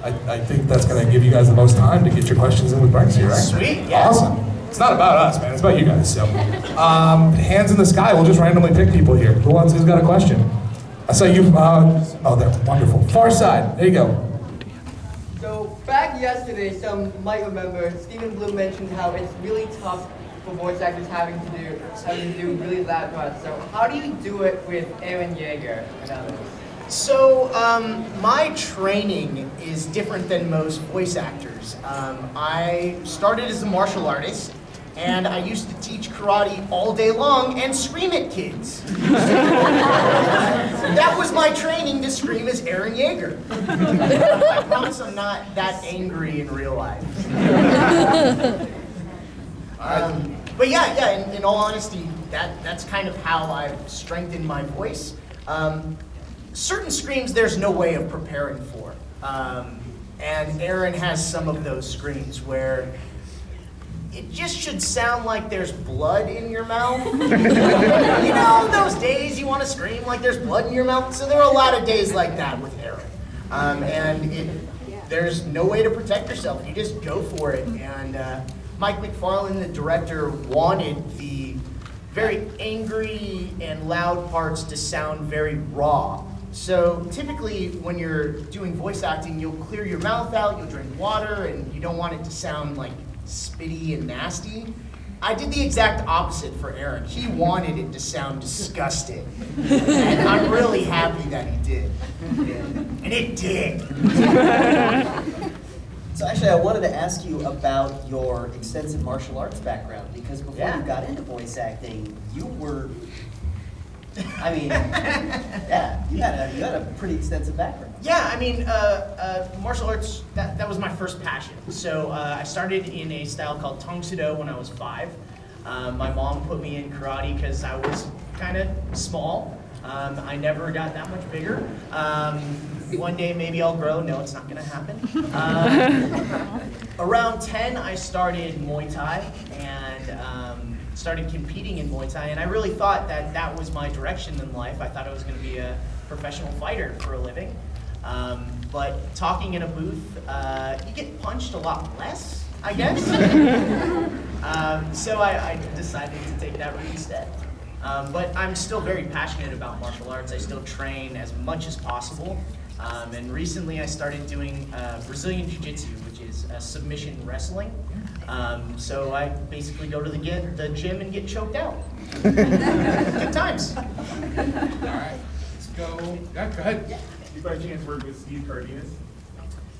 I think that's going to give you guys the most time to get your questions in with Bryce here, right? Sweet, yeah. Awesome. It's not about us, man. It's about you guys. So, hands in the sky. We'll just randomly pick people here. Who's got a question? I saw you. Oh, that's wonderful. Far side. There you go. So back yesterday, some might remember, Stephen Blue mentioned how it's really tough for voice actors having to do really loud parts. So how do you do it with Eren Yeager and others? So my training is different than most voice actors. I started as a martial artist, and I used to teach karate all day long and scream at kids. That was my training, to scream as Eren Yeager. I promise I'm not that angry in real life. But yeah, in all honesty, that's kind of how I've strengthened my voice. Certain screams there's no way of preparing for. And Eren has some of those screams where it just should sound like there's blood in your mouth. You know, those days you want to scream like there's blood in your mouth? So there are a lot of days like that with Eren. There's no way to protect yourself. You just go for it. And Mike McFarlane, the director, wanted the very angry and loud parts to sound very raw. So typically when you're doing voice acting, you'll clear your mouth out, you'll drink water, and you don't want it to sound like spitty and nasty. I did the exact opposite for Eren. He wanted it to sound disgusting. And I'm really happy that he did. And it did. So actually, I wanted to ask you about your extensive martial arts background, because before you got into voice acting, you were, I mean, yeah, you had a pretty extensive background. Yeah, I mean, martial arts, that was my first passion. So I started in a style called Tong Soo-do when I was 5. My mom put me in karate because I was kind of small. I never got that much bigger. One day maybe I'll grow. No, it's not going to happen. Around 10, I started Muay Thai and started competing in Muay Thai. And I really thought that was my direction in life. I thought I was going to be a professional fighter for a living. But talking in a booth, you get punched a lot less, I guess. So I decided to take that route instead. But I'm still very passionate about martial arts. I still train as much as possible. And recently I started doing Brazilian Jiu-Jitsu, which is submission wrestling. So I basically go to the gym and get choked out. Good times. All right, let's go. Yeah, go ahead. You by chance work with Steve Cardenas?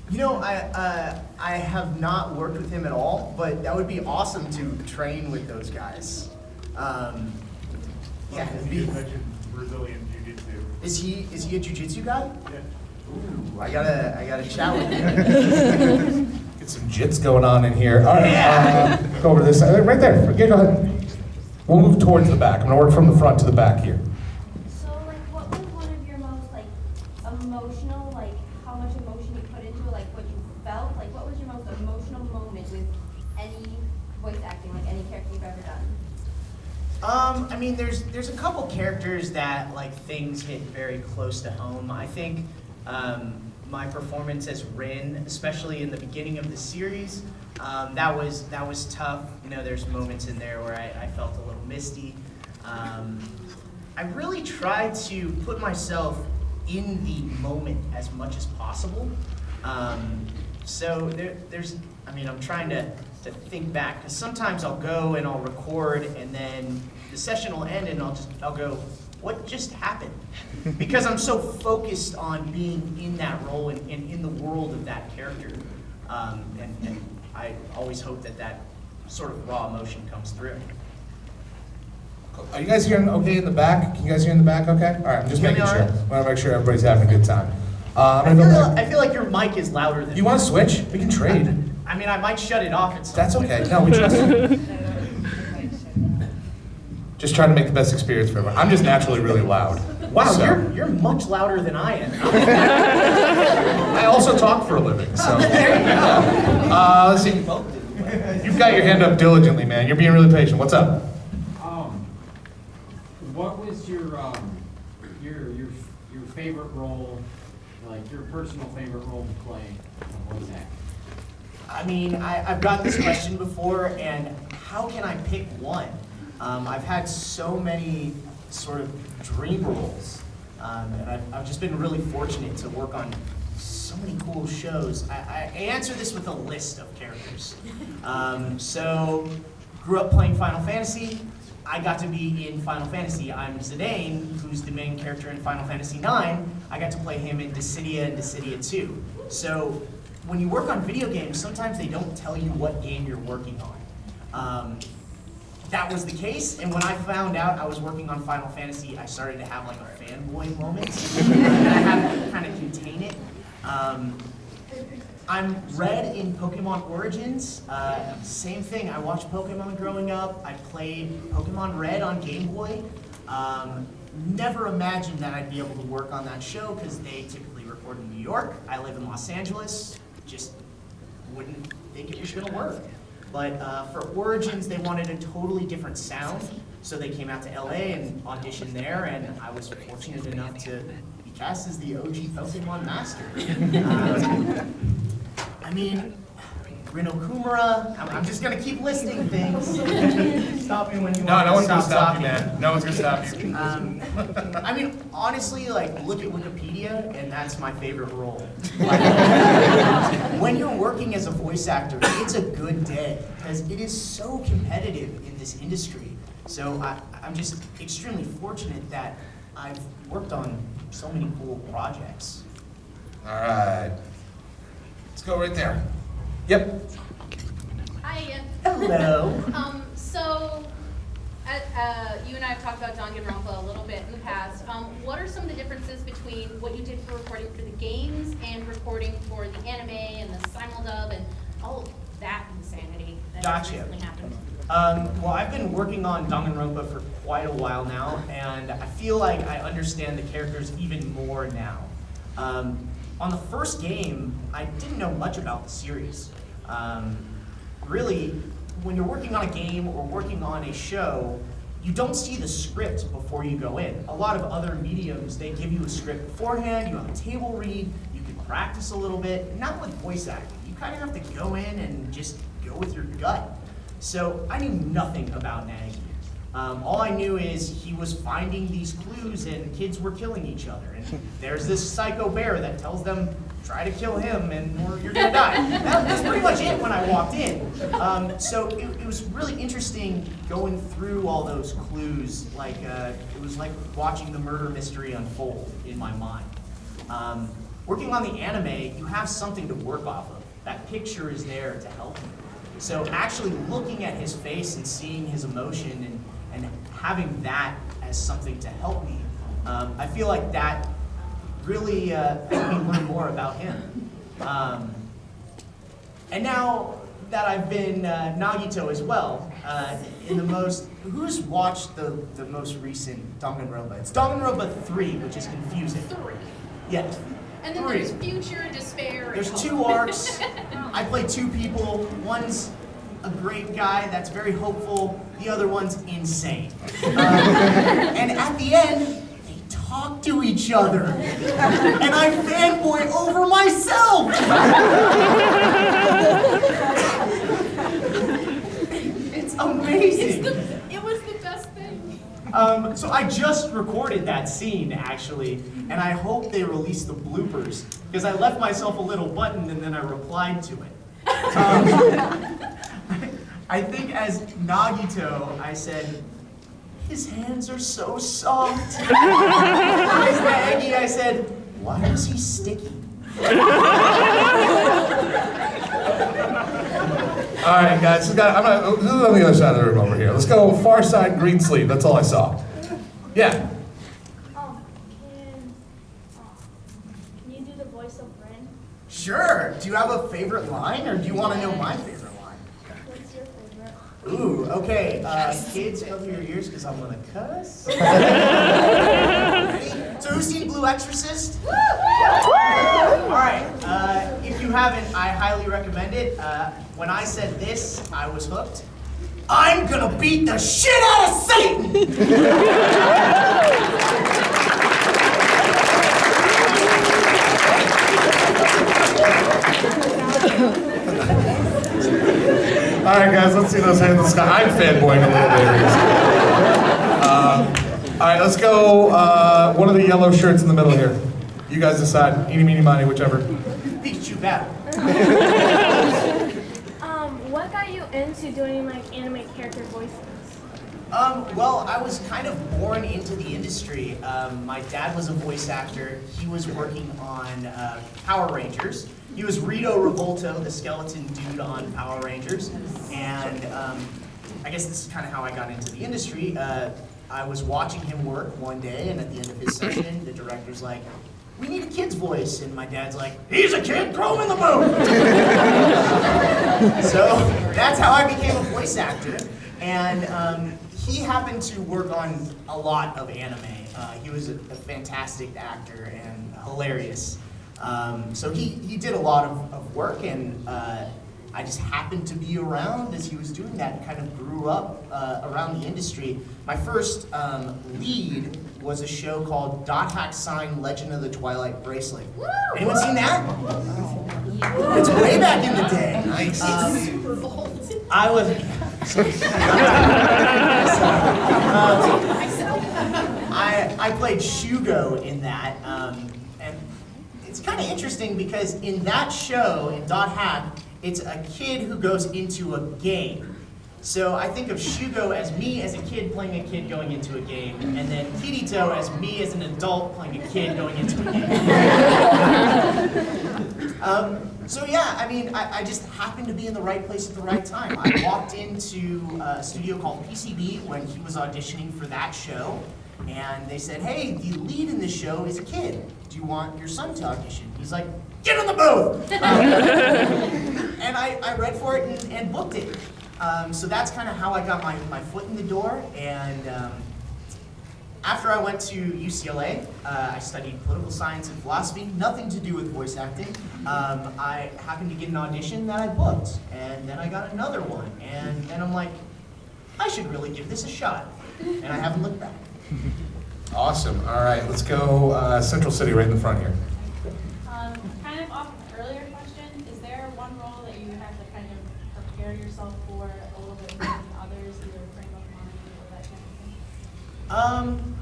You know, I have not worked with him at all, but that would be awesome to train with those guys. Yeah, Steve mentioned Brazilian Jiu-Jitsu. Is he a jiu-jitsu guy? Yeah. Ooh, I gotta chat with him. Get some jits going on in here. All right, go over to this side. Right there. Okay, go ahead. We'll move towards the back. I'm gonna work from the front to the back here. So, like, what was one of your most, like, emotional, like, how much emotion you put into it, like, what you felt? Like, what was your most emotional moment with any voice acting, like, any character you've ever done? I mean, there's a couple characters that, like, things hit very close to home. I think my performance as Rin, especially in the beginning of the series, that was tough. You know, there's moments in there where I felt a little misty. I really tried to put myself in the moment as much as possible. So I mean, I'm trying to think back, because sometimes I'll go and I'll record, and then the session will end, and I'll go, what just happened? Because I'm so focused on being in that role and in the world of that character, and I always hope that sort of raw emotion comes through. Are you guys hearing okay in the back? Can you guys hear in the back okay? All right, I'm just making sure. I want to make sure everybody's having a good time. I feel like your mic is louder than You want to switch? We can trade. I mean, I might shut it off at some That's point. okay. No, we trust you. Just trying to make the best experience for everyone. I'm just naturally really loud. Wow, so. you're much louder than I am. I also talk for a living, so. There you go. Let's see. You've got your hand up diligently, man. You're being really patient. What's up? What was your favorite role, like your personal favorite role to play I mean, I've gotten this question before, and how can I pick one? I've had so many sort of dream roles, and I've just been really fortunate to work on so many cool shows. I answer this with a list of characters. So, grew up playing Final Fantasy. I got to be in Final Fantasy. I'm Zidane, who's the main character in Final Fantasy IX. I got to play him in Dissidia and Dissidia 2. So, when you work on video games, sometimes they don't tell you what game you're working on. That was the case, and when I found out I was working on Final Fantasy, I started to have like a fanboy moment, and I had to kind of contain it. I'm Red in Pokemon Origins. Same thing, I watched Pokemon growing up. I played Pokemon Red on Game Boy. Never imagined that I'd be able to work on that show because they typically record in New York. I live in Los Angeles. Just wouldn't think it was gonna work. But for Origins, they wanted a totally different sound, so they came out to LA and auditioned there, and I was fortunate enough to be cast as the OG Pokemon Master. I mean, Rino Kumara, I'm just gonna keep listing things. Stop me when you want No to one's gonna stop stop talking. you, man. No one's gonna stop you. I mean, honestly, like, look at Wikipedia, and that's my favorite role. When you're working as a voice actor, it's a good day, because it is so competitive in this industry. So I'm just extremely fortunate that I've worked on so many cool projects. All right. Let's go right there. Yep. Hi again. Hello. So, you and I have talked about Danganronpa a little bit in the past. What are some of the differences between what you did for recording for the games and recording for the anime and the simuldub and all of that insanity that has Gotcha. recently happened? Well, I've been working on Danganronpa for quite a while now, and I feel like I understand the characters even more now. On the first game, I didn't know much about the series. Really, when you're working on a game or working on a show, you don't see the script before you go in. A lot of other mediums, they give you a script beforehand, you have a table read, you can practice a little bit. Not with voice acting. You kind of have to go in and just go with your gut. So I knew nothing about Nagy. All I knew is he was finding these clues and kids were killing each other. And there's this psycho bear that tells them, try to kill him or you're gonna die. That's pretty much it when I walked in. So it was really interesting going through all those clues. Like it was like watching the murder mystery unfold in my mind. Working on the anime, you have something to work off of. That picture is there to help you. So actually looking at his face and seeing his emotion and having that as something to help me, I feel like that really helped me learn more about him. And now that I've been Nagito as well, who's watched the most recent Danganronpa? It's Danganronpa 3, which is confusing. 3. Yes. And then 3. there's Future, Despair. There's and 2 arcs. I play 2 people. One's a great guy that's very hopeful. The other one's insane. And at the end, they talk to each other. And I fanboy over myself. It's amazing. It was the best thing. So I just recorded that scene, actually, and I hope they release the bloopers, because I left myself a little button and then I replied to it. I think as Nagito, I said, his hands are so soft. As Maggie, I said, why is he sticky? All right, guys. This is on the other side of the room over here. Let's go far side, green sleeve. That's all I saw. Yeah. Can you do the voice of Ren? Sure. Do you have a favorite line, or do you want to know my favorite line? What's your favorite? Ooh, okay. Kids, cover your ears because I'm gonna cuss. Ready? So who's seen Blue Exorcist? Alright, if you haven't, I highly recommend it. When I said this, I was hooked. I'm gonna beat the shit out of Satan! All right, guys, let's see those hands in the sky. I'm fanboying a little bit. All right, let's go. One of the yellow shirts in the middle here. You guys decide. Eeny, meeny, miny, whichever. Pikachu battle. What got you into doing like anime character voices? Well, I was kind of born into the industry. My dad was a voice actor. He was working on Power Rangers. He was Rito Revolto, the skeleton dude on Power Rangers. And I guess this is kind of how I got into the industry. I was watching him work one day, and at the end of his session, the director's like, "We need a kid's voice." And my dad's like, "He's a kid, throw him in the booth." So that's how I became a voice actor. And he happened to work on a lot of anime. He was a fantastic actor and hilarious. So he did a lot of work, and I just happened to be around as he was doing that and kind of grew up around the industry. My first lead was a show called Dot Hack Sign Legend of the Twilight Bracelet. Woo! Anyone seen that? It's way back in the day. Nice. I was... I played Shugo in that, and it's kind of interesting because in that show, in Dot Hack, it's a kid who goes into a game. So I think of Shugo as me as a kid playing a kid going into a game, and then Kirito as me as an adult playing a kid going into a game. So yeah, I mean, I just happened to be in the right place at the right time. I walked into a studio called PCB when he was auditioning for that show, and they said, "Hey, the lead in this show is a kid. Do you want your son to audition?" He's like, "Get in the booth!" And I read for it and booked it. So that's kind of how I got my foot in the door. And after I went to UCLA, I studied political science and philosophy, nothing to do with voice acting. I happened to get an audition that I booked, and then I got another one. And then I'm like, I should really give this a shot. And I haven't looked back. Awesome. All right, let's go Central City right in the front here. Kind of off the earlier question, is there one role that you have to kind of prepare yourself for a little bit more than others, either frame of mind or that kind of thing?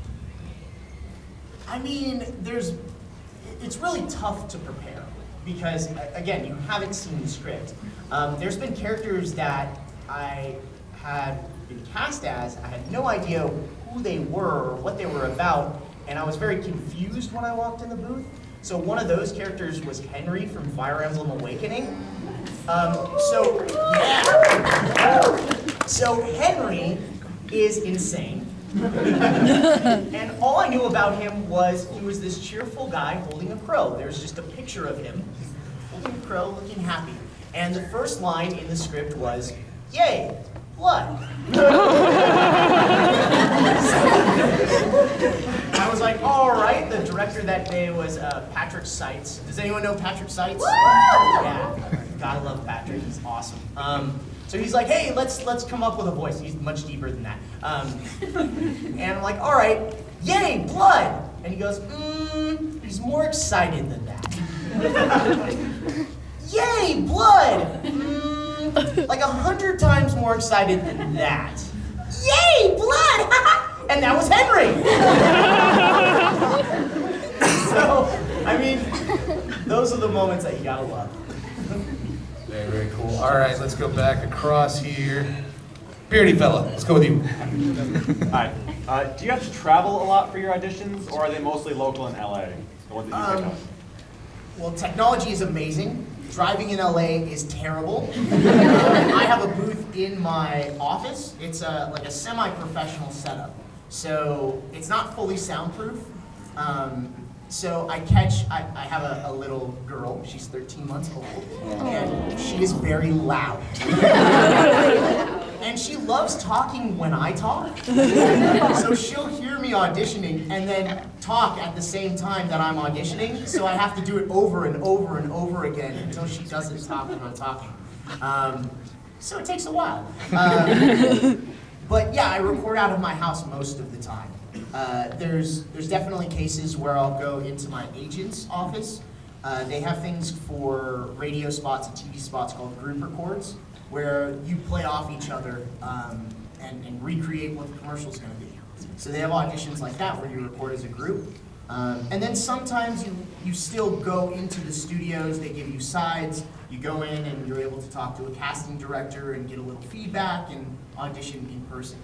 I mean, it's really tough to prepare because, again, you haven't seen the script. There's been characters that I had been cast as, I had no idea who they were or what they were about, and I was very confused when I walked in the booth. So one of those characters was Henry from Fire Emblem Awakening. So Henry is insane. And all I knew about him was he was this cheerful guy holding a crow. There's just a picture of him holding a crow, looking happy. And the first line in the script was, "Yay, blood." I was like, all right. The director that day was Patrick Seitz. Does anyone know Patrick Seitz? Yeah, gotta love Patrick. He's awesome. So he's like, hey, let's come up with a voice. He's much deeper than that. And I'm like, all right, yay, blood. And he goes, he's more excited than that. Yay, blood. Like 100 times more excited than that. Yay, blood! And that was Henry. So, I mean, those are the moments that you gotta love. Very, very cool. All right, let's go back across here. Beardy fella, let's go with you. Hi. Do you have to travel a lot for your auditions, or are they mostly local in LA? The ones that you pick up? Well, technology is amazing. Driving in LA is terrible. I have a booth in my office. It's like a semi-professional setup. So it's not fully soundproof. So I have a little girl, she's 13 months old, and she is very loud. And she loves talking when I talk. So she'll hear me auditioning and then talk at the same time that I'm auditioning, so I have to do it over and over and over again until she doesn't talk when I'm talking. So it takes a while. But yeah, I record out of my house most of the time. There's definitely cases where I'll go into my agent's office. They have things for radio spots and TV spots called group records. where you play off each other and recreate what the commercial is going to be. So they have auditions like that where you record as a group. And then sometimes you still go into the studios, they give you sides, you go in and you're able to talk to a casting director and get a little feedback and audition in person.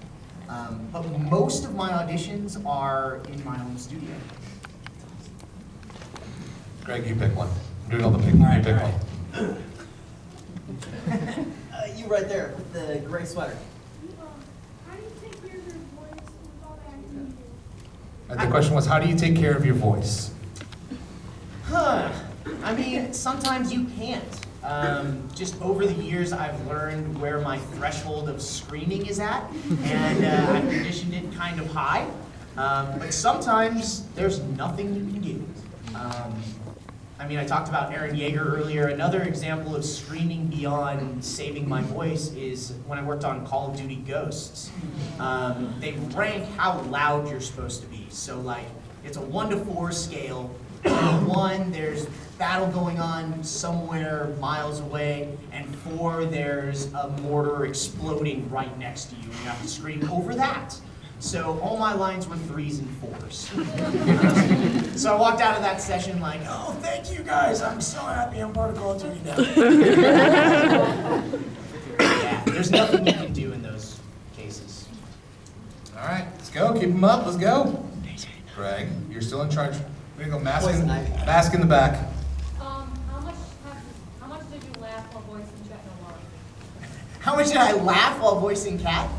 But most of my auditions are in my own studio. Greg, you pick one. I'm doing all the picking. You pick one. You right there with the gray sweater. How do you take care of your voice with all the acting you do? And the question was, how do you take care of your voice? Huh. I mean, sometimes you can't. Just over the years, I've learned where my threshold of screaming is at, and I've conditioned it kind of high. But sometimes there's nothing you can do. I mean, I talked about Aaron Yeager earlier. Another example of screaming beyond saving my voice is when I worked on Call of Duty Ghosts. They rank how loud you're supposed to be. So, like, it's a 1 to 4 scale. 1, there's battle going on somewhere miles away, and 4, there's a mortar exploding right next to you, and you have to scream over that. So all my lines were 3s and 4s. So I walked out of that session like, oh, thank you guys, I'm so happy I'm part of Call of Duty now. Yeah, there's nothing you can do in those cases. All right, let's go. Keep them up. Let's go. Greg, you're still in charge. We're gonna go mask in the back. How much did you laugh while voicing Cat Noir? How much did I laugh while voicing Cat?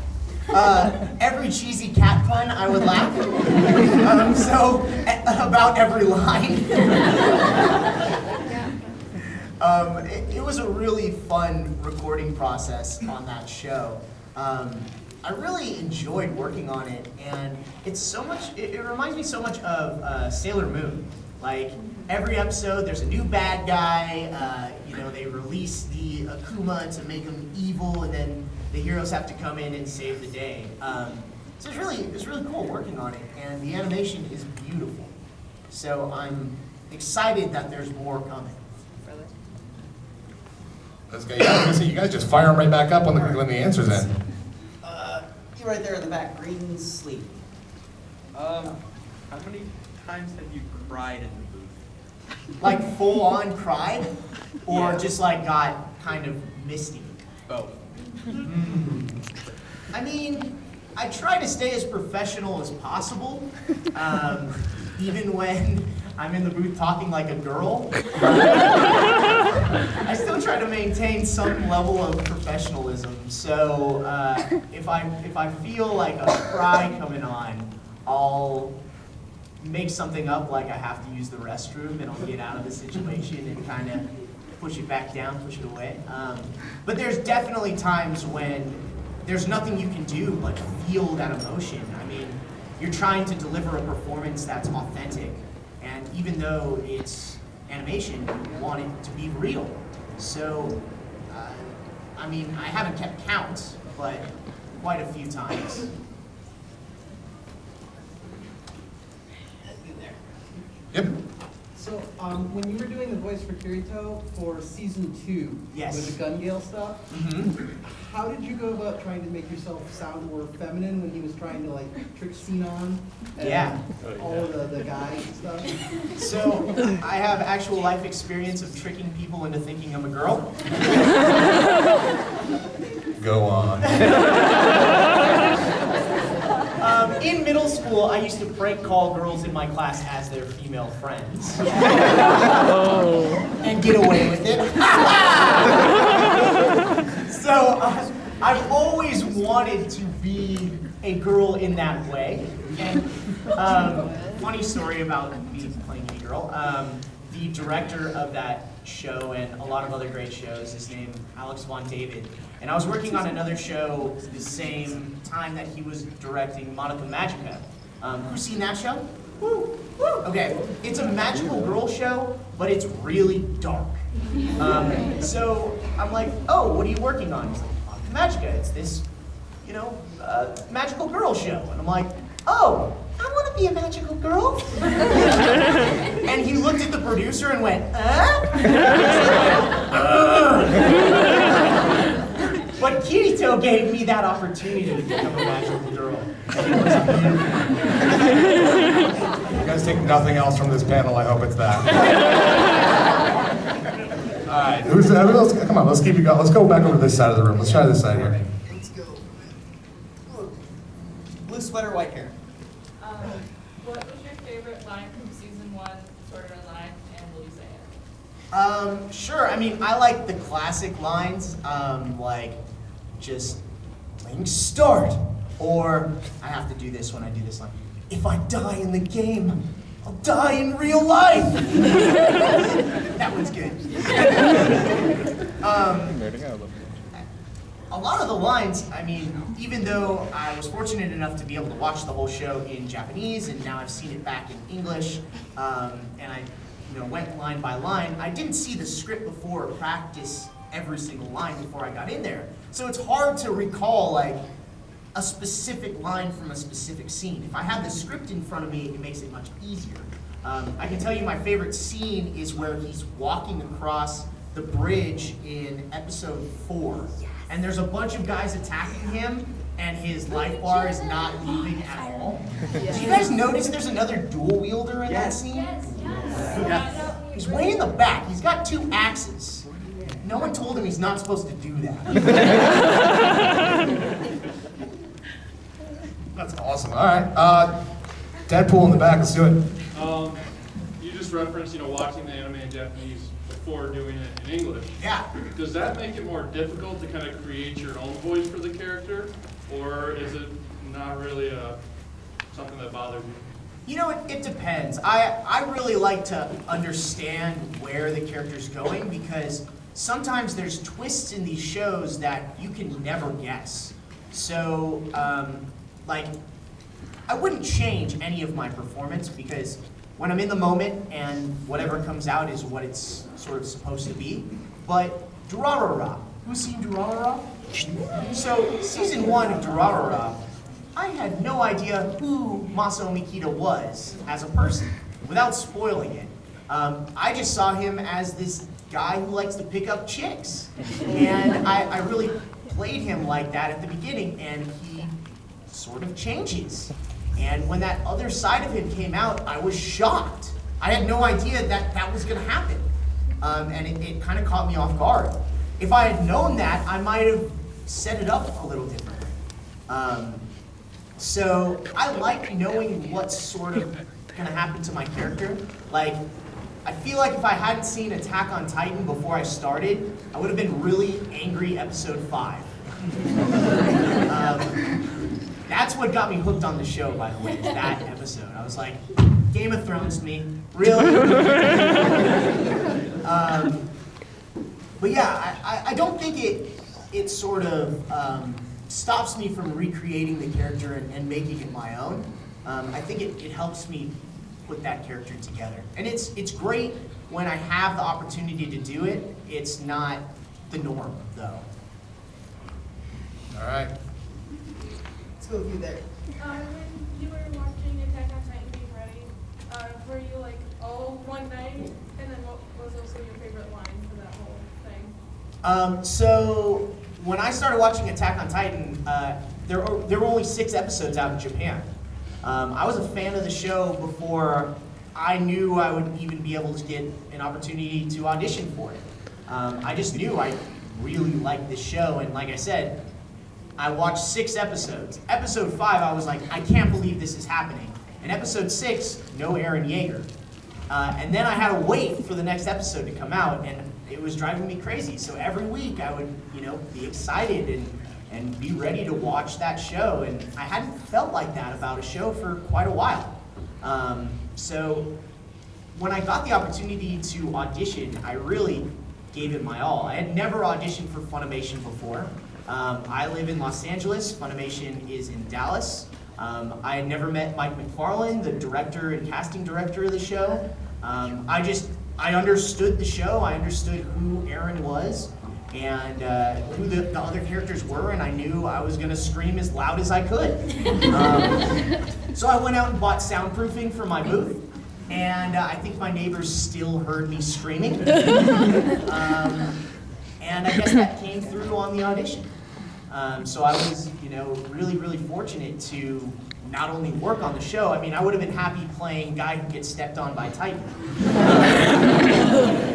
Every cheesy cat pun, I would laugh. About every line. It was a really fun recording process on that show. I really enjoyed working on it, and it's so much, it reminds me so much of Sailor Moon. Like, every episode there's a new bad guy, they release the Akuma to make him evil, and then the heroes have to come in and save the day. So it's really cool working on it, and the animation is beautiful. So I'm excited that there's more coming. Let's go. Yeah, you guys just fire them right back up when the answer's in. You right there in the back, green sleeve. How many times have you cried in the booth? Like full on cried, or just like got kind of misty? Both. I mean, I try to stay as professional as possible, even when I'm in the booth talking like a girl. I still try to maintain some level of professionalism. So if I feel like a cry coming on, I'll make something up like I have to use the restroom, and I'll get out of the situation and kind of push it back down, push it away. But there's definitely times when there's nothing you can do but feel that emotion. I mean, you're trying to deliver a performance that's authentic, and even though it's animation, you want it to be real. So, I mean, I haven't kept count, but quite a few times. Yep. So, when you were doing the voice for Kirito for season 2, Yes. with the Gun Gale stuff, how did you go about trying to make yourself sound more feminine when he was trying to like trick Sinon and all of the guys and stuff? So, I have actual life experience of tricking people into thinking I'm a girl. Go on. In middle school, I used to prank call girls in my class as their female friends. And get away with it. So, I've always wanted to be a girl in that way. And funny story about me playing a girl. The director of that show and a lot of other great shows is named Alex Von David. And I was working on another show the same time that he was directing Monica Magica. Who's seen that show? Woo! Woo! Okay, it's a magical girl show, but it's really dark. So I'm like, oh, what are you working on? He's like, Monica Magica. It's this, magical girl show. And I'm like, oh, I want to be a magical girl. And he looked at the producer and went, Kirito gave me that opportunity to become a magical girl. And it was beautiful. You guys take nothing else from this panel, I hope it's that. All right, who else? Come on, let's keep it going. Let's go back over to this side of the room. Let's try this side here. Let's go. Blue sweater, white hair. What was your favorite line from season 1, Sword Art Online, and will you say it? Sure. I mean, I like the classic lines, like just playing start, or I have to do this when I do this line. If I die in the game, I'll die in real life. That one's good. A lot of the lines, I mean, even though I was fortunate enough to be able to watch the whole show in Japanese, and now I've seen it back in English, and I went line by line, I didn't see the script before or practice every single line before I got in there. So it's hard to recall like a specific line from a specific scene. If I have the script in front of me, it makes it much easier. I can tell you my favorite scene is where he's walking across the bridge in episode 4. And there's a bunch of guys attacking him, and his life bar is not moving at all. Did you guys notice there's another dual wielder in that scene? Yes. Yeah. He's way in the back. He's got 2 axes. No one told him he's not supposed to do that. That's awesome. All right, Deadpool in the back. Let's do it. You just referenced, watching the anime in Japanese before doing it in English. Yeah. Does that make it more difficult to kind of create your own voice for the character, or is it not really something that bothers you? It depends. I really like to understand where the character's going, because sometimes there's twists in these shows that you can never guess. So, I wouldn't change any of my performance, because when I'm in the moment and whatever comes out is what it's sort of supposed to be. But Durarara, who's seen Durarara? So season 1 of Durarara, I had no idea who Masao Mikita was as a person, without spoiling it. I just saw him as this guy who likes to pick up chicks. And I really played him like that at the beginning, and he sort of changes. And when that other side of him came out, I was shocked. I had no idea that was gonna happen. And it kind of caught me off guard. If I had known that, I might have set it up a little differently. So I like knowing what's sort of gonna happen to my character. Like, I feel like if I hadn't seen Attack on Titan before I started, I would have been really angry episode 5. That's what got me hooked on the show, by the way, is that episode. I was like, Game of Thrones me, really? But yeah, I don't think it sort of stops me from recreating the character and making it my own. I think it helps me put that character together. And it's great when I have the opportunity to do it. It's not the norm, though. All right. Let's go with you there. When you were watching Attack on Titan being ready, were you like, one night? And then what was also your favorite line for that whole thing? So when I started watching Attack on Titan, there were only 6 episodes out in Japan. I was a fan of the show before I knew I would even be able to get an opportunity to audition for it. I just knew I really liked this show, and like I said, I watched 6 episodes. Episode 5, I was like, I can't believe this is happening. And episode 6, no Eren Yeager. And then I had to wait for the next episode to come out, and it was driving me crazy. So every week I would, be excited and be ready to watch that show. And I hadn't felt like that about a show for quite a while. So when I got the opportunity to audition, I really gave it my all. I had never auditioned for Funimation before. I live in Los Angeles. Funimation is in Dallas. I had never met Mike McFarlane, the director and casting director of the show. I understood the show. I understood who Eren was and who the other characters were, and I knew I was going to scream as loud as I could. So I went out and bought soundproofing for my booth, and I think my neighbors still heard me screaming. And I guess that came through on the audition. So I was, really, really fortunate to not only work on the show. I mean, I would have been happy playing guy who gets stepped on by Titan.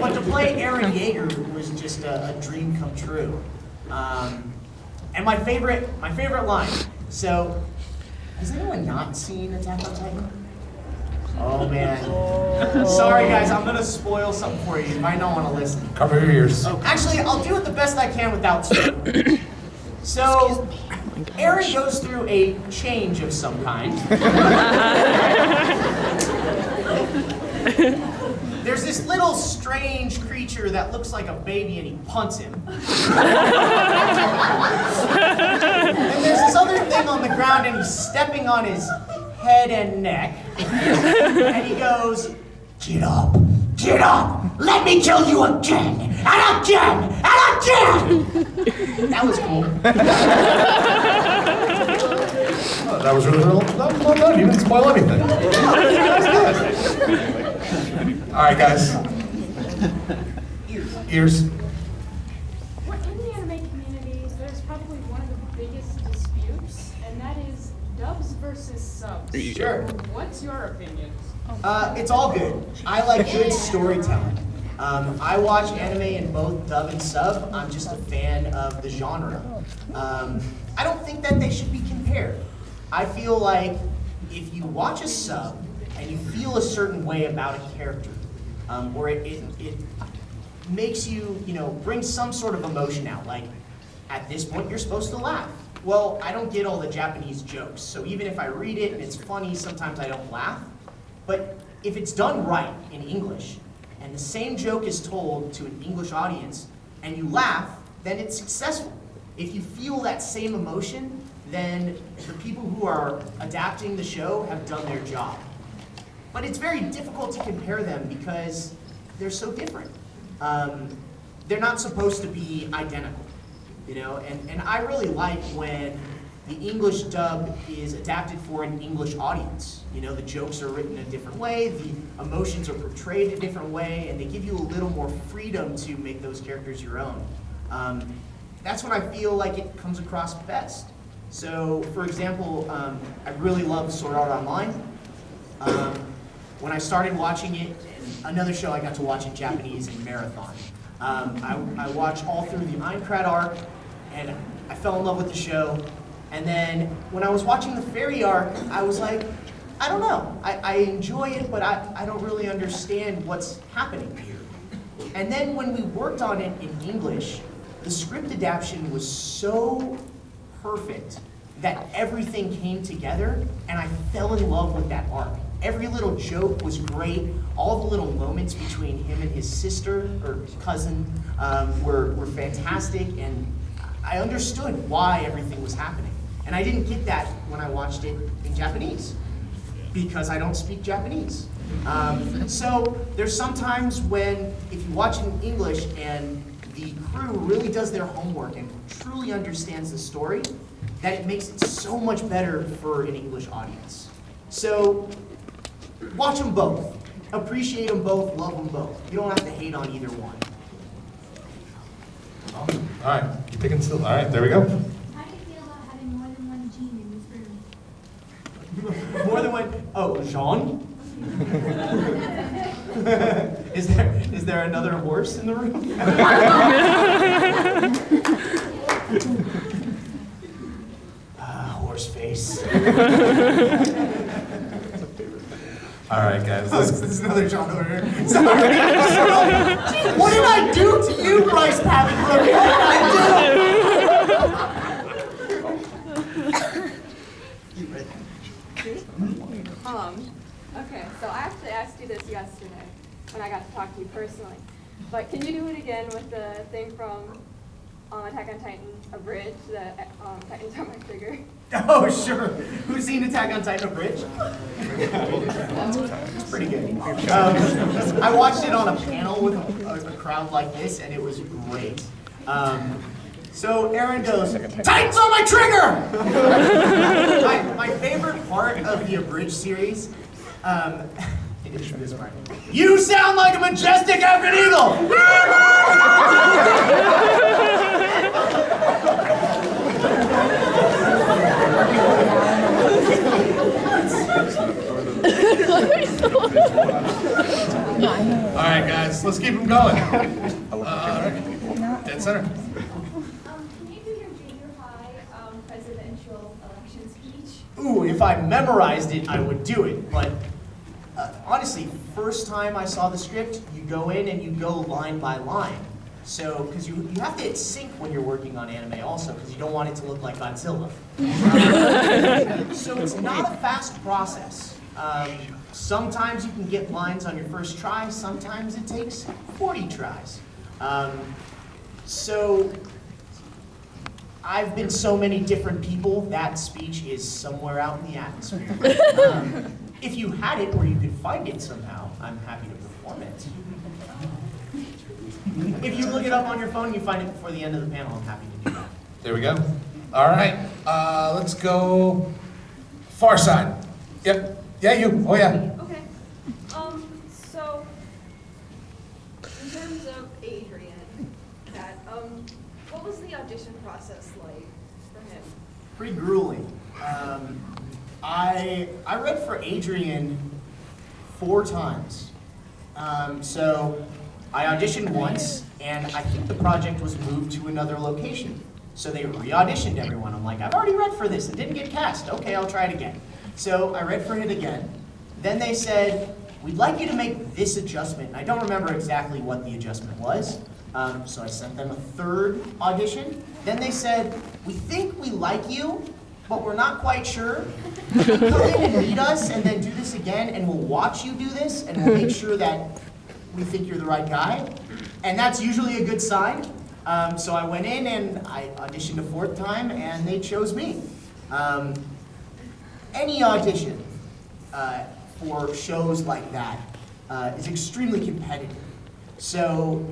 But to play Eren Yeager was just a dream come true. And my favorite line. So, has anyone not seen Attack on Titan? Oh man. Sorry guys, I'm gonna spoil something for you. You might not want to listen. Cover your ears. Oh, actually, I'll do it the best I can without spoiling. So, Eren goes through a change of some kind. There's this little strange creature that looks like a baby and he punts him. And there's this other thing on the ground and he's stepping on his head and neck. And he goes, get up, let me kill you again, and again, and again! That was cool. Oh, that was really well done. You didn't spoil anything. That was good. All right, guys. Ears. Well, in the anime communities, there's probably one of the biggest disputes, and that is dubs versus subs. Sure. What's your opinion? It's all good. I like good storytelling. I watch anime in both dub and sub. I'm just a fan of the genre. I don't think that they should be compared. I feel like if you watch a sub and you feel a certain way about a character, or it makes you, bring some sort of emotion out, like at this point you're supposed to laugh. Well, I don't get all the Japanese jokes, so even if I read it and it's funny, sometimes I don't laugh. But if it's done right in English, and the same joke is told to an English audience, and you laugh, then it's successful. If you feel that same emotion, then the people who are adapting the show have done their job. But it's very difficult to compare them because they're so different. They're not supposed to be identical, and I really like when the English dub is adapted for an English audience. The jokes are written a different way, the emotions are portrayed a different way, and they give you a little more freedom to make those characters your own. That's when I feel like it comes across best. So, for example, I really love Sword Art Online. When I started watching it, another show I got to watch in Japanese in Marathon. I watched all through the Aincrad arc, and I fell in love with the show. And then when I was watching the Fairy arc, I was like, I don't know. I enjoy it, but I don't really understand what's happening here. And then when we worked on it in English, the script adaptation was so perfect that everything came together, and I fell in love with that arc. Every little joke was great. All the little moments between him and his sister or cousin were fantastic, and I understood why everything was happening. And I didn't get that when I watched it in Japanese, because I don't speak Japanese. So there's sometimes when, if you watch it in English and the crew really does their homework and truly understands the story, that it makes it so much better for an English audience. So watch them both. Appreciate them both, love them both. You don't have to hate on either one. All right, you picking still. All right, there we go. How do you feel about having more than one gene in this room? More than one. Oh, Jean? Is there another horse in the room? Horse face. All right, guys. This is another John over here. Sorry. What did I do to you, Bryce Papenbrook? What did I Okay, so I actually asked you this yesterday when I got to talk to you personally. But can you do it again with the thing from Attack on Titan, Abridged, the Titans on my trigger? Oh, sure. Who's seen Attack on Titan Abridged? It's pretty good. I watched it on a panel with a crowd like this, and it was great. So Aaron goes, Titans on my trigger! my favorite part of the Abridged series, it is this part. You sound like a majestic African eagle! Dead center. Can you do your junior high presidential election speech? Ooh, if I memorized it, I would do it. But honestly, first time I saw the script, you go in and you go line by line. So, because you have to hit sync when you're working on anime also, because you don't want it to look like Godzilla. So it's not a fast process. Sometimes you can get lines on your first try, sometimes it takes 40 tries. So I've been so many different people, that speech is somewhere out in the atmosphere. If you had it or you could find it somehow, I'm happy to perform it. If you look it up on your phone, you find it before the end of the panel, I'm happy to do that. There we go. All right, let's go far side. Yep. Yeah, you. Oh, yeah. Okay. So in terms of Adrian, what was the audition process like for him? Pretty grueling. I read for Adrian 4 times. So I auditioned once, and I think the project was moved to another location. So they re-auditioned everyone. I'm like, I've already read for this and didn't get cast. Okay, I'll try it again. So I read for it again. Then they said, we'd like you to make this adjustment. And I don't remember exactly what the adjustment was. So I sent them a 3rd audition. Then they said, we think we like you, but we're not quite sure. Come in and meet us and then do this again, and we'll watch you do this, and we'll make sure that we think you're the right guy. And that's usually a good sign. So I went in and I auditioned a 4th time, and they chose me. Any audition for shows like that is extremely competitive. So,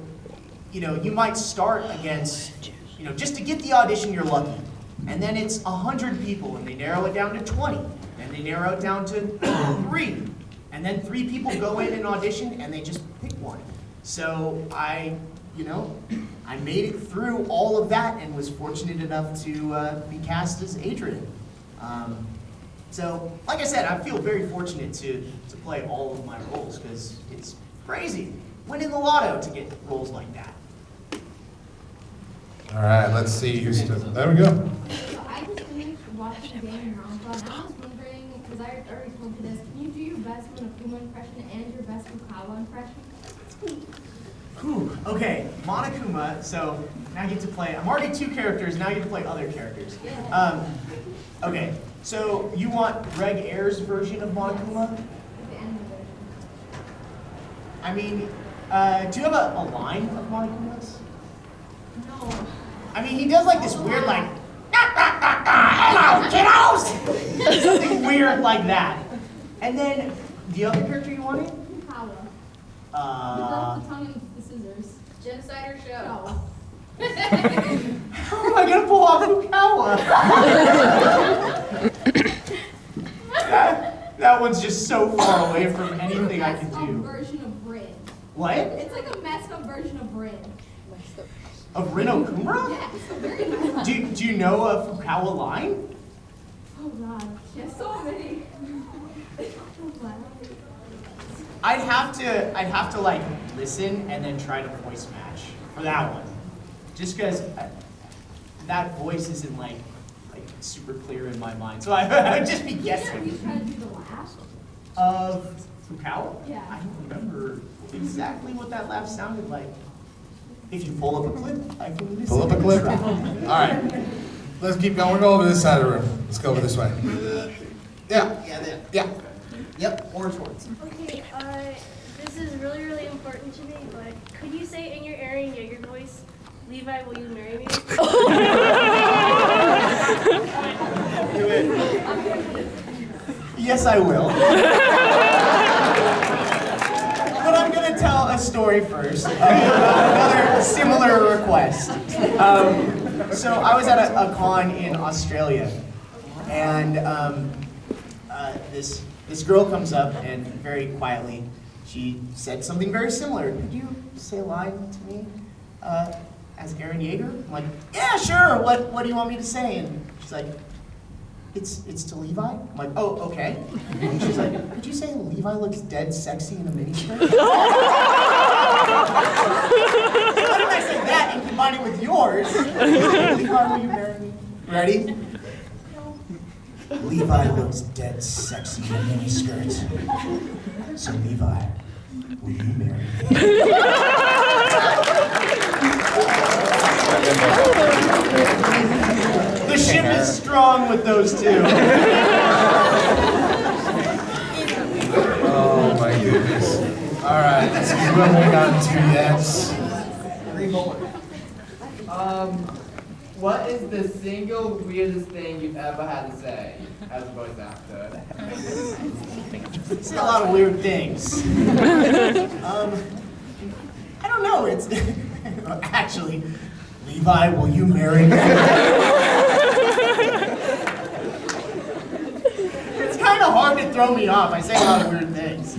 you might start against, just to get the audition, you're lucky. And then it's 100 people, and they narrow it down to 20. And they narrow it down to 3. And then 3 people go in and audition, and they just pick one. So I made it through all of that and was fortunate enough to be cast as Adrian. So, like I said, I feel very fortunate to play all of my roles, because it's crazy winning the lotto to get roles like that. All right, let's see who's still. There we go. So I just finished watching Danganronpa, and I was wondering, because I already told you this, can you do your best Monokuma impression and your best Fukawa impression? Whew, okay, Monokuma, so now I get to play, I'm already 2 characters, now I get to play other characters. Okay, so you want Greg Ayers' version of Monokuma? I mean, do you have a line of Monokuma's? No. I mean, he does like this weird, like, hello, kiddos! Something weird like that. And then, the other character you wanted? Fukawa. The girl with the tongue and the scissors. Genocider show. How am I gonna pull off Fukawa? that one's just so far away from anything I can do. Version of Rin. What? It's like a messed up version of Rin. Of Rin Okumura? Yeah, it's a very messed up. Do you know a Fukawa line? Oh god, there's so many. I'd have to like listen and then try to voice match for that one. Just because that voice isn't like super clear in my mind. So I'd just be guessing. You try to do the laugh? Of Fukawa? Yeah. I don't remember exactly what that laugh sounded like. If you pull up a clip, I can listen. Pull up a clip. All right. Let's keep going. We'll go over this side of the room. Let's go over this way. Yeah. Yeah, there. Yeah. Yep, or towards. Okay, this is really, really important to me, but could you say in your Aaron Yeager voice, Levi, will you marry me? Do it. Yes, I will. But I'm going to tell a story first. Another similar request. So I was at a con in Australia, and this girl comes up and very quietly, she said something very similar. Could you say a line to me as Aaron Yeager? I'm like, yeah, sure. What do you want me to say? And she's like, it's to Levi? I'm like, oh, okay. And she's like, could you say Levi looks dead sexy in a miniskirt? How did I say that in combine it with yours. Levi, will you marry me? Ready? Levi looks dead sexy in a mini skirt. So Levi, will you marry me? The ship is strong with those two. Oh my goodness. All right, let's see who have we gotten to yet. 3 more. What is the single weirdest thing you've ever had to say as a voice actor? It's a lot of weird things. I don't know. It's actually, Levi, will you marry me? It's kind of hard to throw me off. I say a lot of weird things.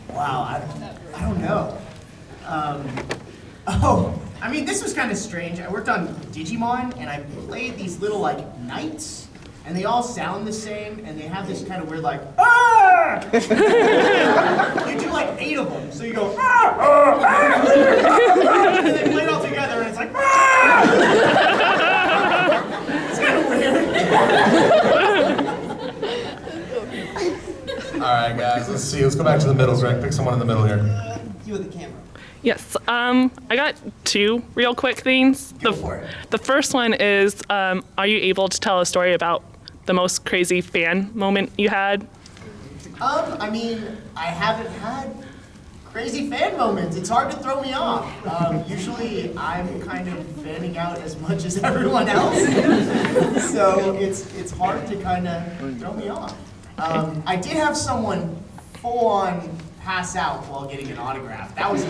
Wow, I don't know. I mean, this was kind of strange. I worked on Digimon, and I played these little, like, knights, and they all sound the same, and they have this kind of weird, like, ah! You do, like, 8 of them, so you go, ah! Ah! Ah! And they play it all together, and it's like, ah! It's kind of weird. All right, guys, let's see. Let's go back to the middle, Greg. Pick someone in the middle here. You with the camera. Yes, I got 2 real quick things. The first one is, are you able to tell a story about the most crazy fan moment you had? I mean, I haven't had crazy fan moments. It's hard to throw me off. Usually, I'm kind of fanning out as much as everyone else, so it's hard to kind of throw me off. I did have someone full-on pass out while getting an autograph. That was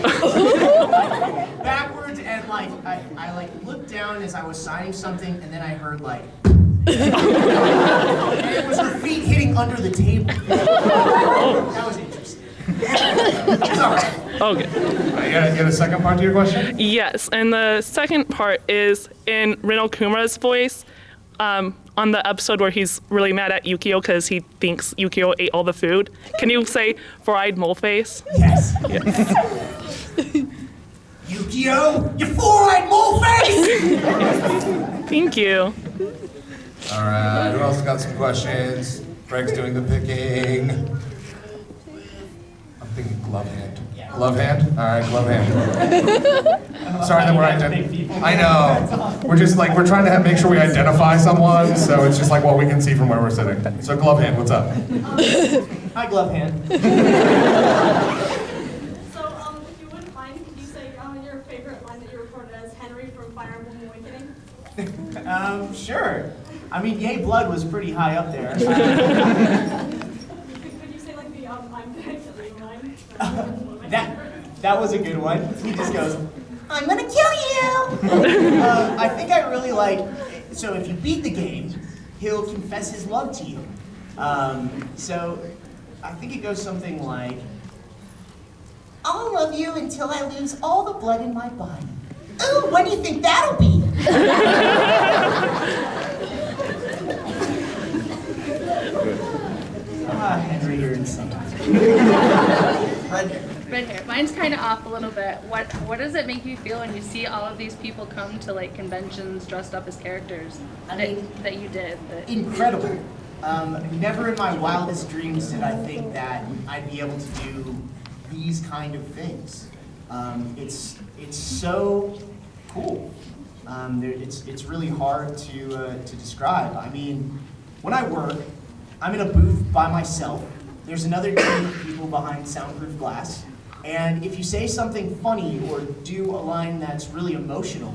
backwards, and like I like looked down as I was signing something, and then I heard like, and it was her feet hitting under the table. That was interesting. It's all right. Okay. You got a second part to your question? Yes, and the second part is in Rinal Kumra's voice. On the episode where he's really mad at Yukio because he thinks Yukio ate all the food. Can you say four-eyed mole face? Yes. Yes. Yukio, you four-eyed mole face! Thank you. All right, who else got some questions? Greg's doing the picking. I'm thinking glove hand. Glove hand? All right, glove hand. Sorry that we're I know. We're just like, we're trying to make sure we identify someone, so it's just like what we can see from where we're sitting. So glove hand, what's up? Hi, glove hand. So, if you wouldn't mind, could you say your favorite line that you recorded as Henry from Fire Emblem Awakening? Sure. I mean, Yay Blood was pretty high up there. Could you say like the I'm gonna kill you line? That was a good one. He just goes, I'm gonna kill you! I think I really like, so if you beat the game, he'll confess his love to you. So I think it goes something like, I'll love you until I lose all the blood in my body. Ooh, when do you think that'll be? Henry, you're insane. Red hair. Mine's kind of off a little bit. What does it make you feel when you see all of these people come to like conventions dressed up as characters that you did? Incredible. Never in my wildest dreams did I think that I'd be able to do these kind of things. It's so cool. It's really hard to describe. I mean, when I work, I'm in a booth by myself. There's another team of people behind soundproof glass. And if you say something funny or do a line that's really emotional,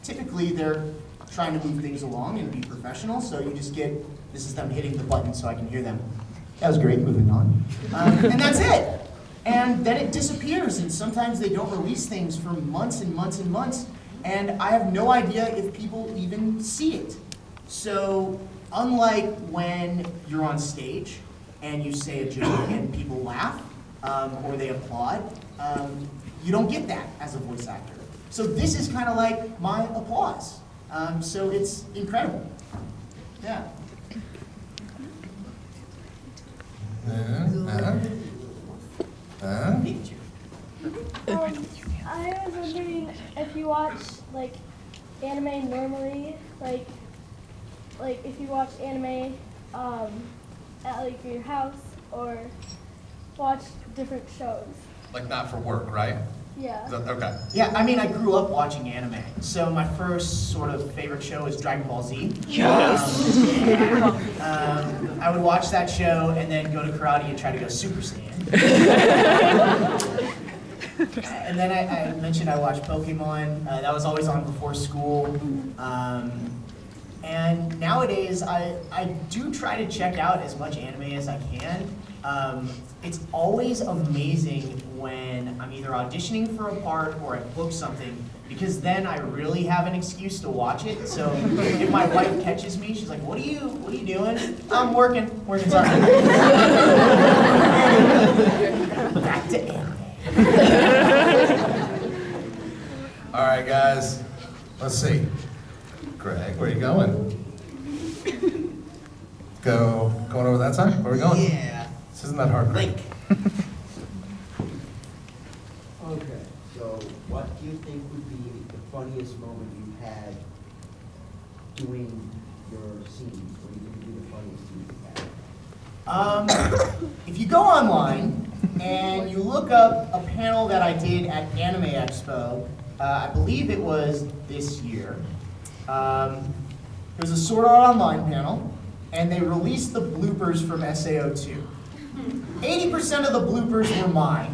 typically they're trying to move things along and be professional, so you just get, this is them hitting the button so I can hear them. That was great, moving on. And that's it. And then it disappears, and sometimes they don't release things for months and months and months, and I have no idea if people even see it. So, unlike when you're on stage and you say a joke and people laugh, or they applaud, you don't get that as a voice actor. So this is kind of like my applause. So it's incredible. Yeah. I was wondering if you watch like anime normally, like if you watch anime at like your house or watch different shows. Like not for work, right? Yeah. Is that, okay. Yeah, I mean, I grew up watching anime, so my first sort of favorite show is Dragon Ball Z. Yes! I would watch that show and then go to karate and try to go Super Saiyan. And then I mentioned I watched Pokemon. That was always on before school. And nowadays, I do try to check out as much anime as I can. It's always amazing when I'm either auditioning for a part or I book something, because then I really have an excuse to watch it. So if my wife catches me, she's like, what are you doing? I'm working something. Back to anime. All right, guys. Let's see. Greg, where are you going? Going over that side? Where are we going? Yeah. This isn't that hard, Greg. Okay, so what do you think would be the funniest moment you've had doing your scenes? What do you think would be the funniest scene you've had? If you go online and you look up a panel that I did at Anime Expo, I believe it was this year. It was a Sword Art Online panel, and they released the bloopers from SAO 2. 80% of the bloopers were mine.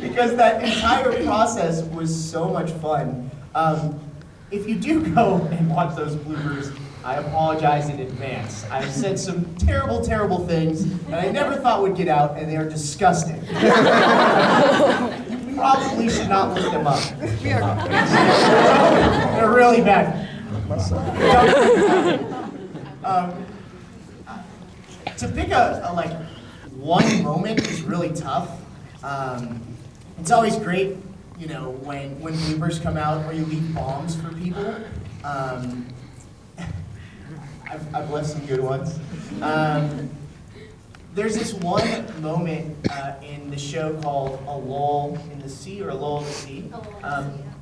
Because that entire process was so much fun. If you do go and watch those bloopers, I apologize in advance. I've said some terrible, terrible things that I never thought would get out, and they are disgusting. You probably should not look them up. They're really bad. To pick a like one moment is really tough. It's always great, you know, when bloopers come out or you leave bombs for people. I've left some good ones. There's this one moment in the show called A Lull in the Sea, or A Lull in the Sea.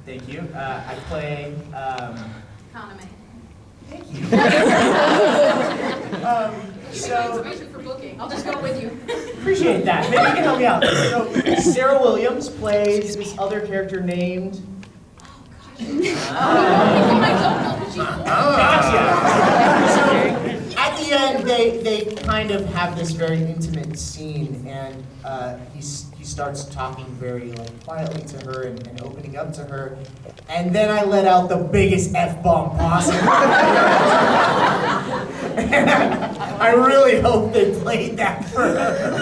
Thank you. I play. Kaname. Thank you. So information for booking. I'll just go with you. Appreciate that. Maybe you can help me out. So Sarah Williams plays this other character named. Gotcha. So at the end, they kind of have this very intimate scene, and he starts talking very quietly to her and opening up to her, and then I let out the biggest F-bomb possible. And I really hope they played that for her.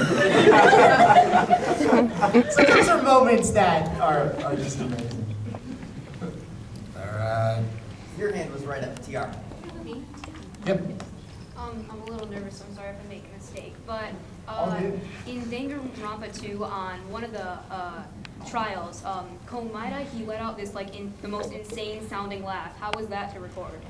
So those are moments that are just amazing. All right. Your hand was right up, TR. Me? Yep. I'm a little nervous, so I'm sorry if I make a mistake. But All good. in Danganronpa 2, on one of the trials, Komaeda, he let out this the most insane sounding laugh. How was that to record?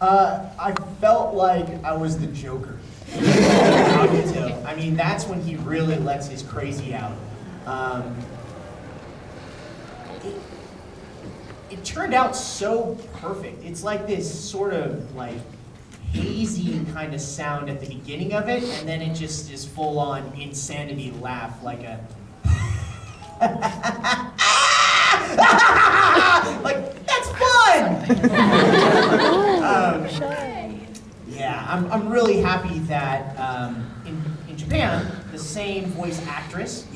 I felt like I was the Joker. I mean, that's when he really lets his crazy out. It turned out so perfect. It's like this sort of hazy kind of sound at the beginning of it, and then it just is full on insanity laugh, like a that's fun. Yeah, I'm really happy that in Japan, the same voice actress,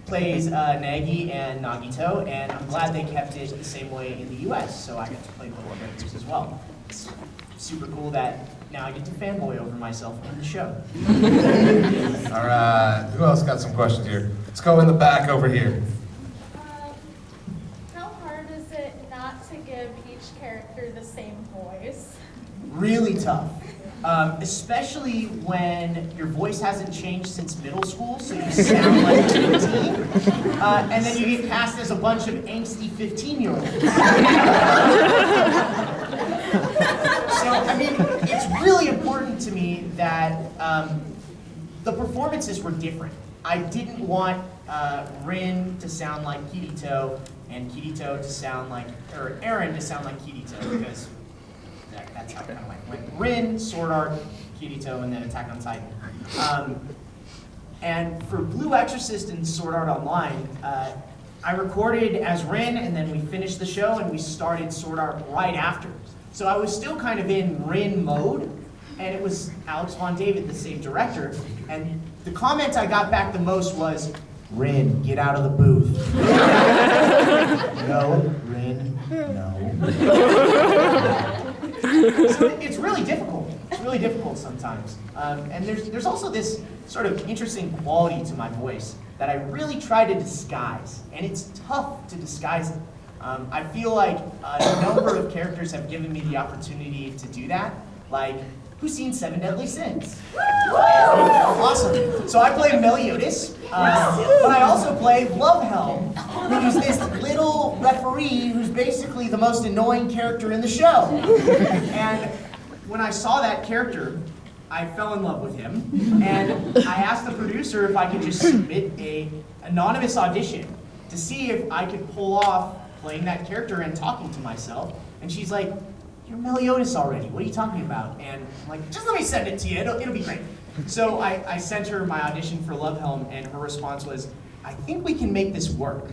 plays Nagi and Nagito, and I'm glad they kept it the same way in the US, so I get to play both characters as well. It's super cool that now I get to fanboy over myself in the show. All right, who else got some questions here? Let's go in the back over here. How hard is it not to give each character the same voice? Really tough. Especially when your voice hasn't changed since middle school, so you sound like 15, and then you get cast as a bunch of angsty 15-year-olds. So, I mean, it's really important to me that the performances were different. I didn't want Rin to sound like Kirito, and Kirito to sound like, or Eren to sound like Kirito, because that's how it kind of went. Rin, Sword Art, Kirito, and then Attack on Titan. And for Blue Exorcist and Sword Art Online, I recorded as Rin, and then we finished the show, and we started Sword Art right after. So I was still kind of in Rin mode, and it was Alex Von David, the same director, and the comment I got back the most was, Rin, get out of the booth. No, Rin, no. So it's really difficult. It's really difficult sometimes. And there's also this sort of interesting quality to my voice that I really try to disguise, and it's tough to disguise it. I feel like a number of characters have given me the opportunity to do that, like, who's seen Seven Deadly Sins? Awesome. So I play Meliodas, but I also play Lovehelm, who's this little referee who's basically the most annoying character in the show. And when I saw that character, I fell in love with him, and I asked the producer if I could just submit an anonymous audition to see if I could pull off playing that character and talking to myself. And she's like, you're Meliodas already, what are you talking about? And I'm like, just let me send it to you, it'll be great. So I sent her my audition for Lovehelm, and her response was, I think we can make this work.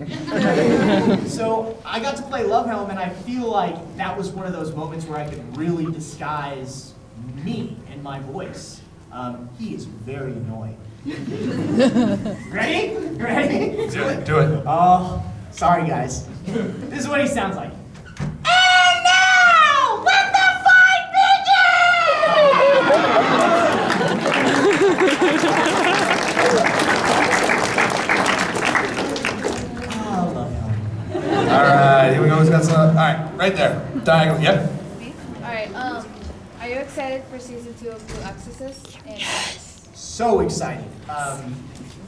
So I got to play Lovehelm, and I feel like that was one of those moments where I could really disguise me and my voice. He is very annoying. Ready? Ready? Do it. Oh, sorry guys. This is what he sounds like. All right, here we go. Who's got some? All right, right there. Diagonal. Yep. Alright, are you excited for season 2 of Blue Exorcist? And So excited.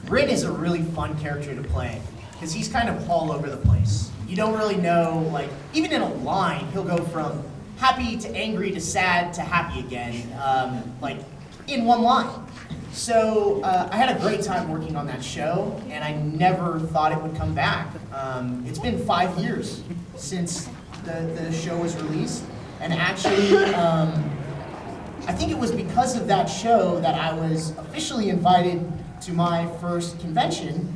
Rin is a really fun character to play because he's kind of all over the place. You don't really know, like, even in a line, he'll go from happy to angry to sad to happy again, like in one line. So I had a great time working on that show, and I never thought it would come back. It's been 5 years since the show was released, and actually, I think it was because of that show that I was officially invited to my first convention,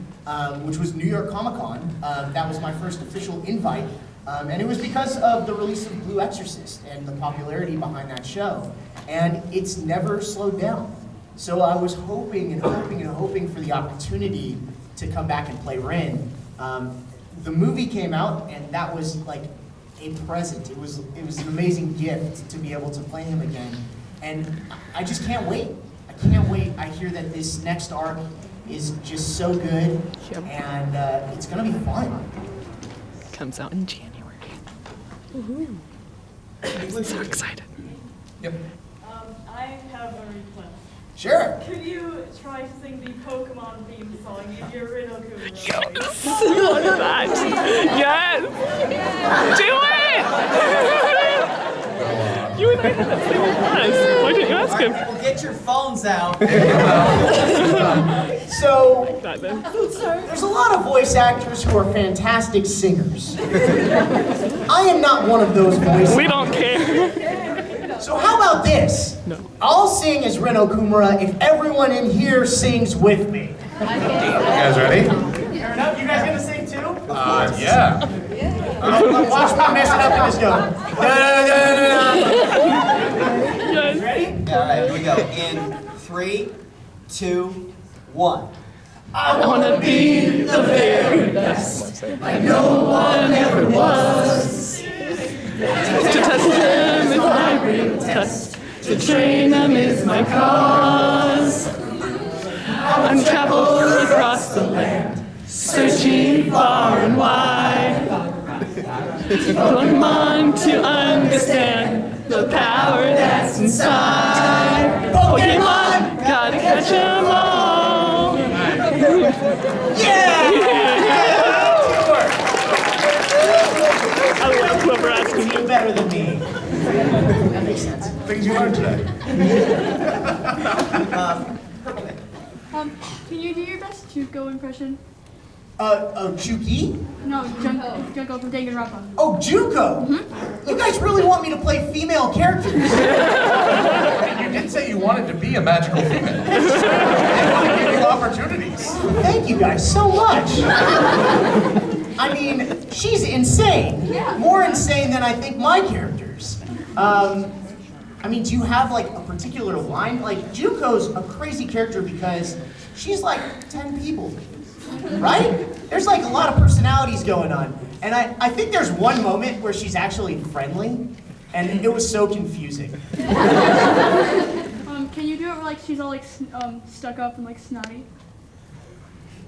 which was New York Comic Con. That was my first official invite, and it was because of the release of Blue Exorcist and the popularity behind that show. And it's never slowed down. So I was hoping and hoping and hoping for the opportunity to come back and play Rin. The movie came out, and that was like a present. It was an amazing gift to be able to play him again. And I just can't wait. I can't wait. I hear that this next arc is just so good, and it's gonna be fun. Comes out in January. Woohoo. I'm so excited. Yep. I have a request. Sure. Could you try to sing the Pokemon theme song in your Riddle Cooper? Yes! Look at that! Yes! Do it! You and I had that same request. Why didn't you ask him? Well, get your phones out. So, there's a lot of voice actors who are fantastic singers. I am not one of those voice actors. We don't care. So how about this? No. I'll sing as Ren Okumura if everyone in here sings with me. You guys ready? Fair enough. You guys gonna sing too? Yeah. Watch me mess it up and just go. Ready? All right, here we go. In 3, 2, 1. I wanna be the very best, like no one ever was. To test them is my real test, to train them is my cause. I'm traveled across the land, searching far and wide. Pokemon to understand the power that's inside. Pokemon, gotta catch 'em all. Yeah! I love whoever asked me. You're better than me. That makes sense. Things you learned today. Can you do your best Tuco impression? Chuki? No, Junko from Danganronpa. Oh, Junko! You guys really want me to play female characters? I mean, you did say you wanted to be a magical female. I want to give you opportunities. Thank you guys so much. I mean, she's insane. More insane than I think my characters. I mean, do you have like a particular line? Like, Junko's a crazy character because she's like 10 people, right? There's like a lot of personalities going on. And I think there's one moment where she's actually friendly, and it was so confusing. Can you do it where like she's all like stuck up and like snotty?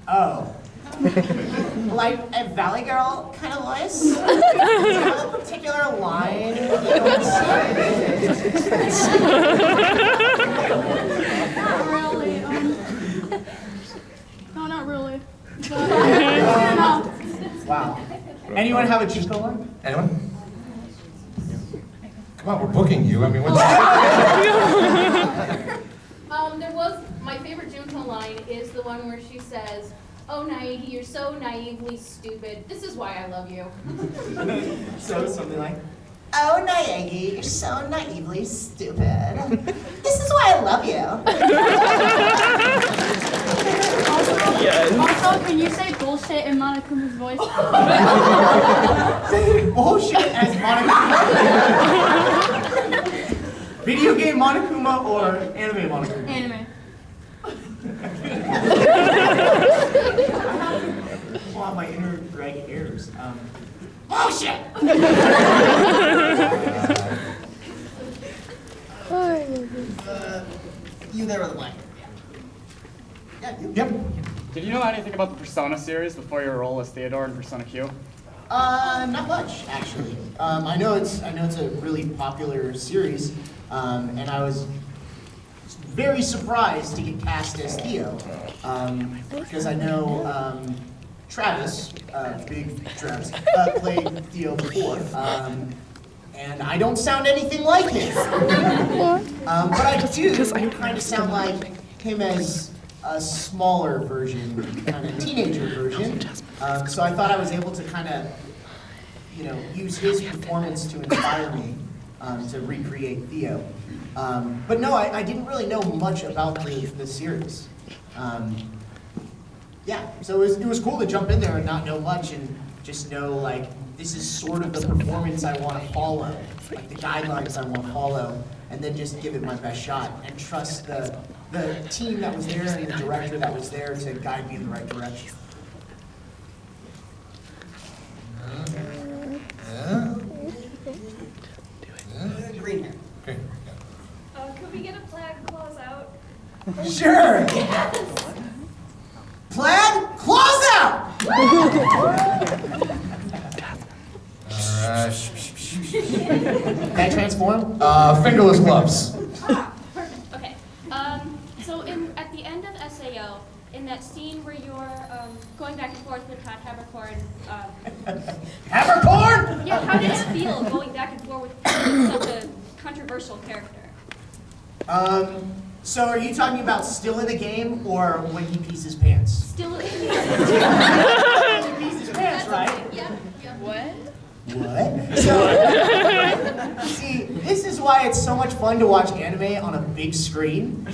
Oh. Like a Valley Girl kind of voice? Do you have a particular line? Not really. No, not really. But, Wow. Anyone have a Junko line? Anyone? Come on, we're booking you. I mean, what's There was, my favorite Junko line is the one where she says, "Oh, Naegi, you're so naively stupid. This is why I love you." So something like, "Oh, Naegi, you're so naively stupid. This is why I love you." Also, can you say bullshit in Monokuma's voice? Say bullshit as Monokuma? Video game Monokuma or anime Monokuma? Anime. Wow, my inner Greg hairs. Bullshit! You there with the mic. Yeah, you. Yep. Did you know anything about the Persona series before your role as Theodore in Persona Q? Not much, actually. I know it's a really popular series, and I was very surprised to get cast as Theo, because I know Travis, big Travis, played Theo before, and I don't sound anything like him. But I do kind of sound like him as a smaller version, kind of teenager version. So I thought I was able to kind of, use his performance to inspire me to recreate Theo. But no, I didn't really know much about the series. Yeah, so it was cool to jump in there and not know much and just know, like, this is sort of the performance I want to follow, like the guidelines I want to follow, and then just give it my best shot and trust the team that was there and the director that was there to guide me in the right direction. Green hair. Okay. Could we get a plaid claws out? Sure! Plaid, claws out! Alright. Can I transform? Fingerless gloves. Perfect. Okay. So at the end of SAO, in that scene where you're going back and forth with Todd Habercorn. Habercorn? Yeah. How did it feel going back and forth with such a controversial character? So are you talking about still in the game or when he pees his pants? Still in the game. He pees his pants, right? Yeah. What? What? So, see, this is why it's so much fun to watch anime on a big screen,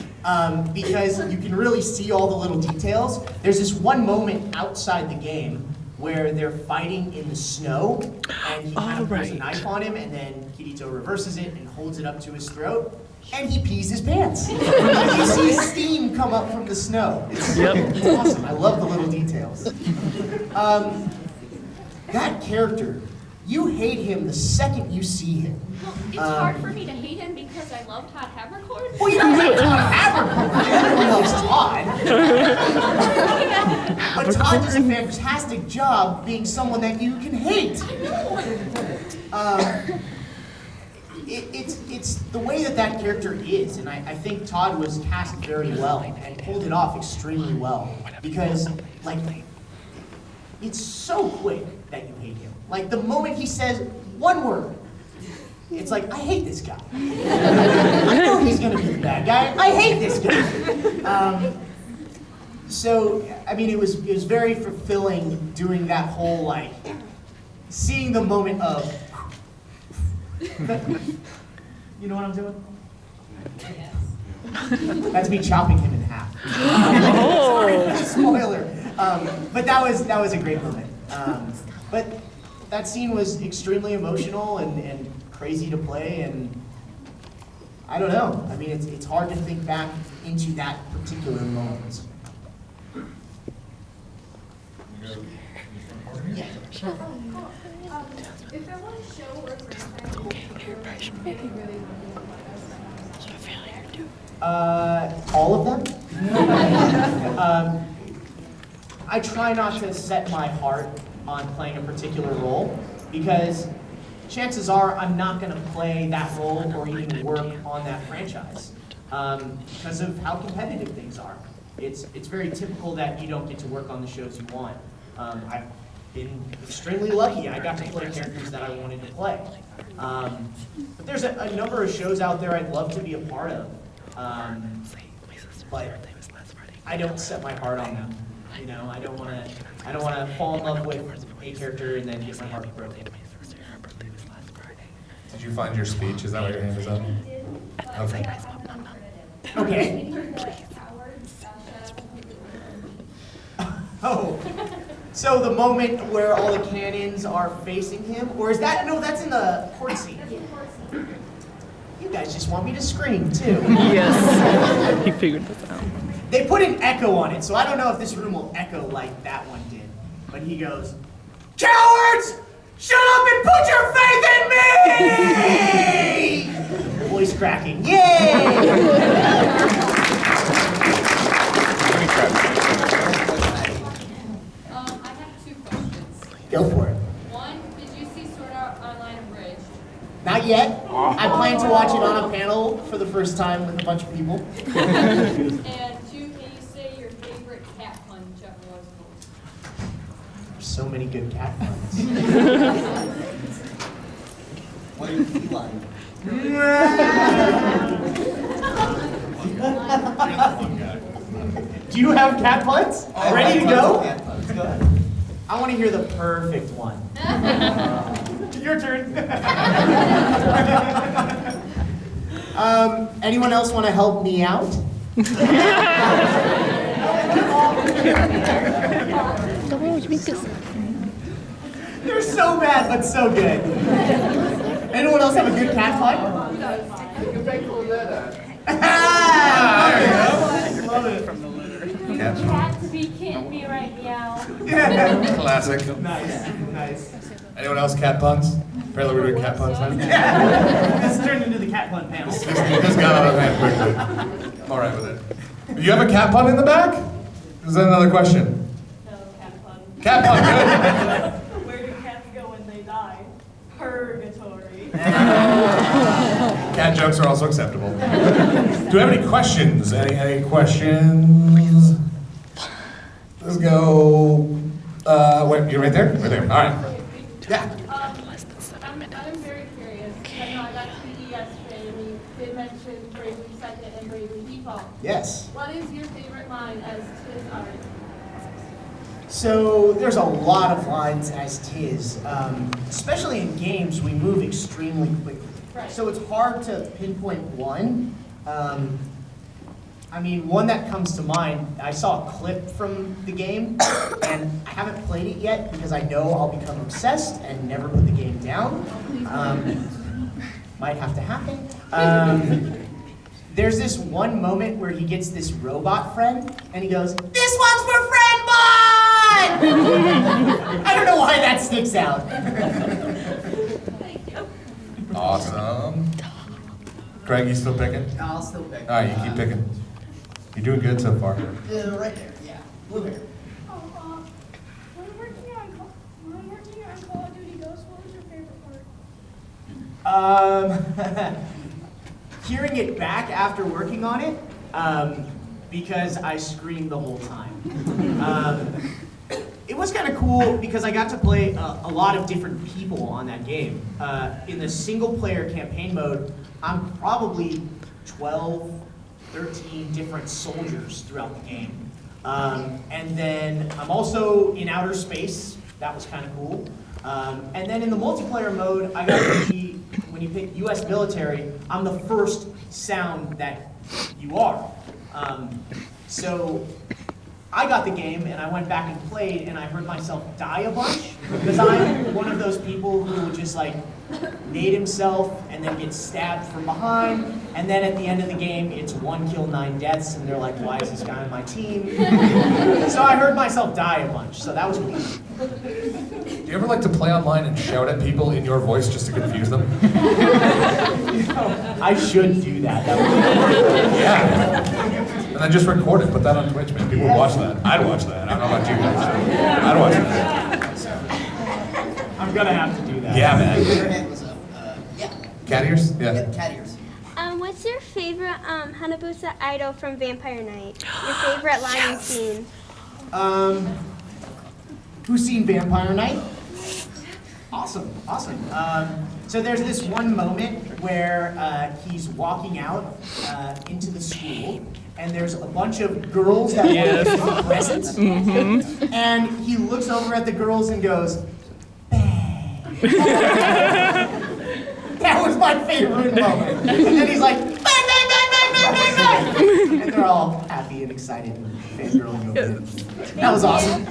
because you can really see all the little details. There's this one moment outside the game where they're fighting in the snow, and he kind of puts a knife on him, and then Kirito reverses it and holds it up to his throat, and he pees his pants. And you see steam come up from the snow. It's awesome. I love the little details. That character, you hate him the second you see him. Well, it's hard for me to hate him because I love Todd Habercorn. Well, you don't like Todd Habercorn. Everyone loves Todd. But Todd does a fantastic job being someone that you can hate. It's the way that character is, and I think Todd was cast very well and pulled it off extremely well, because, like, it's so quick that you hate him. Like, the moment he says one word, it's like, I hate this guy. I know he's gonna be the bad guy. I hate this guy. So, I mean, it was very fulfilling doing that whole, like, seeing the moment of, you know what I'm doing? That's me chopping him in half. Sorry, spoiler. But that was a great moment. But that scene was extremely emotional and crazy to play, and I don't know. I mean, it's hard to think back into that particular moment. Yeah. If there was a show or franchise you really All of them. I try not to set my heart on playing a particular role because chances are I'm not going to play that role or even work on that franchise because of how competitive things are. It's very typical that you don't get to work on the shows you want. I've been extremely lucky. I got to play characters that I wanted to play. But there's a number of shows out there I'd love to be a part of. But I don't set my heart on them. You know, I don't want to fall in love with a character and then get my heart broken. Did you find your speech? Is that why your hand is up? Okay. Okay. Oh, so the moment where all the cannons are facing him, or is that, no, that's in the court scene. You guys just want me to scream too. Yes, he figured this out. They put an echo on it, so I don't know if this room will echo like that one did. But he goes, "Cowards! Shut up and put your faith in me!" Voice cracking. Yay! I have two questions. Go for it. One, did you see Sword Art Online Abridged? Not yet. I plan to watch it on a panel for the first time with a bunch of people. And two, can you say your favorite cat pun Jeff was told? There's so many good cat puns. What are you feline? Do you have cat puns? Ready to go? Cat puns. Go ahead. I want to hear the perfect one. Your turn. Anyone else want to help me out? They're so bad, but so good. Anyone else have a good cat pun? Love it. Cat to be, can't be right meow. Classic. Nice. Anyone else cat puns? Apparently we're doing cat puns now. This turned into the cat pun panel. This got out of hand quickly. I'm all right with it. You have a cat pun in the back? Is that another question? No, cat pun. Cat pun, good. Where do cats go when they die? Purgatory. Cat jokes are also acceptable. Do we have any questions? Any questions? Let's go. Wait, you're right there? Right there. All right. Yeah. I'm very curious. I know I got to meet you yesterday, and you did mention Bravely Second and Bravely Default. Yes. What is your favorite line as Tiz art? So there's a lot of lines as Tiz. Especially in games, we move extremely quickly. Right. So it's hard to pinpoint one. I mean, one that comes to mind, I saw a clip from the game, and I haven't played it yet because I know I'll become obsessed and never put the game down. Might have to happen. There's this one moment where he gets this robot friend, and he goes, "This one's for friend bot!" I don't know why that sticks out. Awesome. Greg, you still picking? I'll still pick. All right, you keep picking. You're doing good so far. Right there, yeah. Blue hair. When working on Call of Duty Ghosts, what was your favorite part? Hearing it back after working on it, because I screamed the whole time. It was kind of cool because I got to play a lot of different people on that game. In the single player campaign mode, I'm probably 12, 13 different soldiers throughout the game. And then I'm also in outer space. That was kind of cool. And then in the multiplayer mode, I got to be, when you pick US military, I'm the first sound that you are. So I got the game and I went back and played and I heard myself die a bunch because I'm one of those people who would just like nade himself and then get stabbed from behind, and then at the end of the game it's 1 kill 9 deaths and they're like, why is this guy on my team? So I heard myself die a bunch, so that was cool. Do you ever like to play online and shout at people in your voice just to confuse them? I should do that. That would be Yeah. And then just record it, put that on Twitch, man. People would watch that. I'd watch that. I don't know about you guys. I'd watch that. I'm gonna have to do that. Yeah, man. Your hand was up. Yeah. Cat ears? Yeah. Cat ears. What's your favorite Hanabusa idol from Vampire Night? Your favorite line and scene? Who's seen Vampire Night? Awesome, awesome. So there's this one moment where he's walking out into the school, and there's a bunch of girls that want to give presents, and he looks over at the girls and goes, bang. That was my favorite moment. And then he's like, bang, bang, bang, bang, bang, bang, bang. And they're all happy and excited and fangirling over it. That was awesome.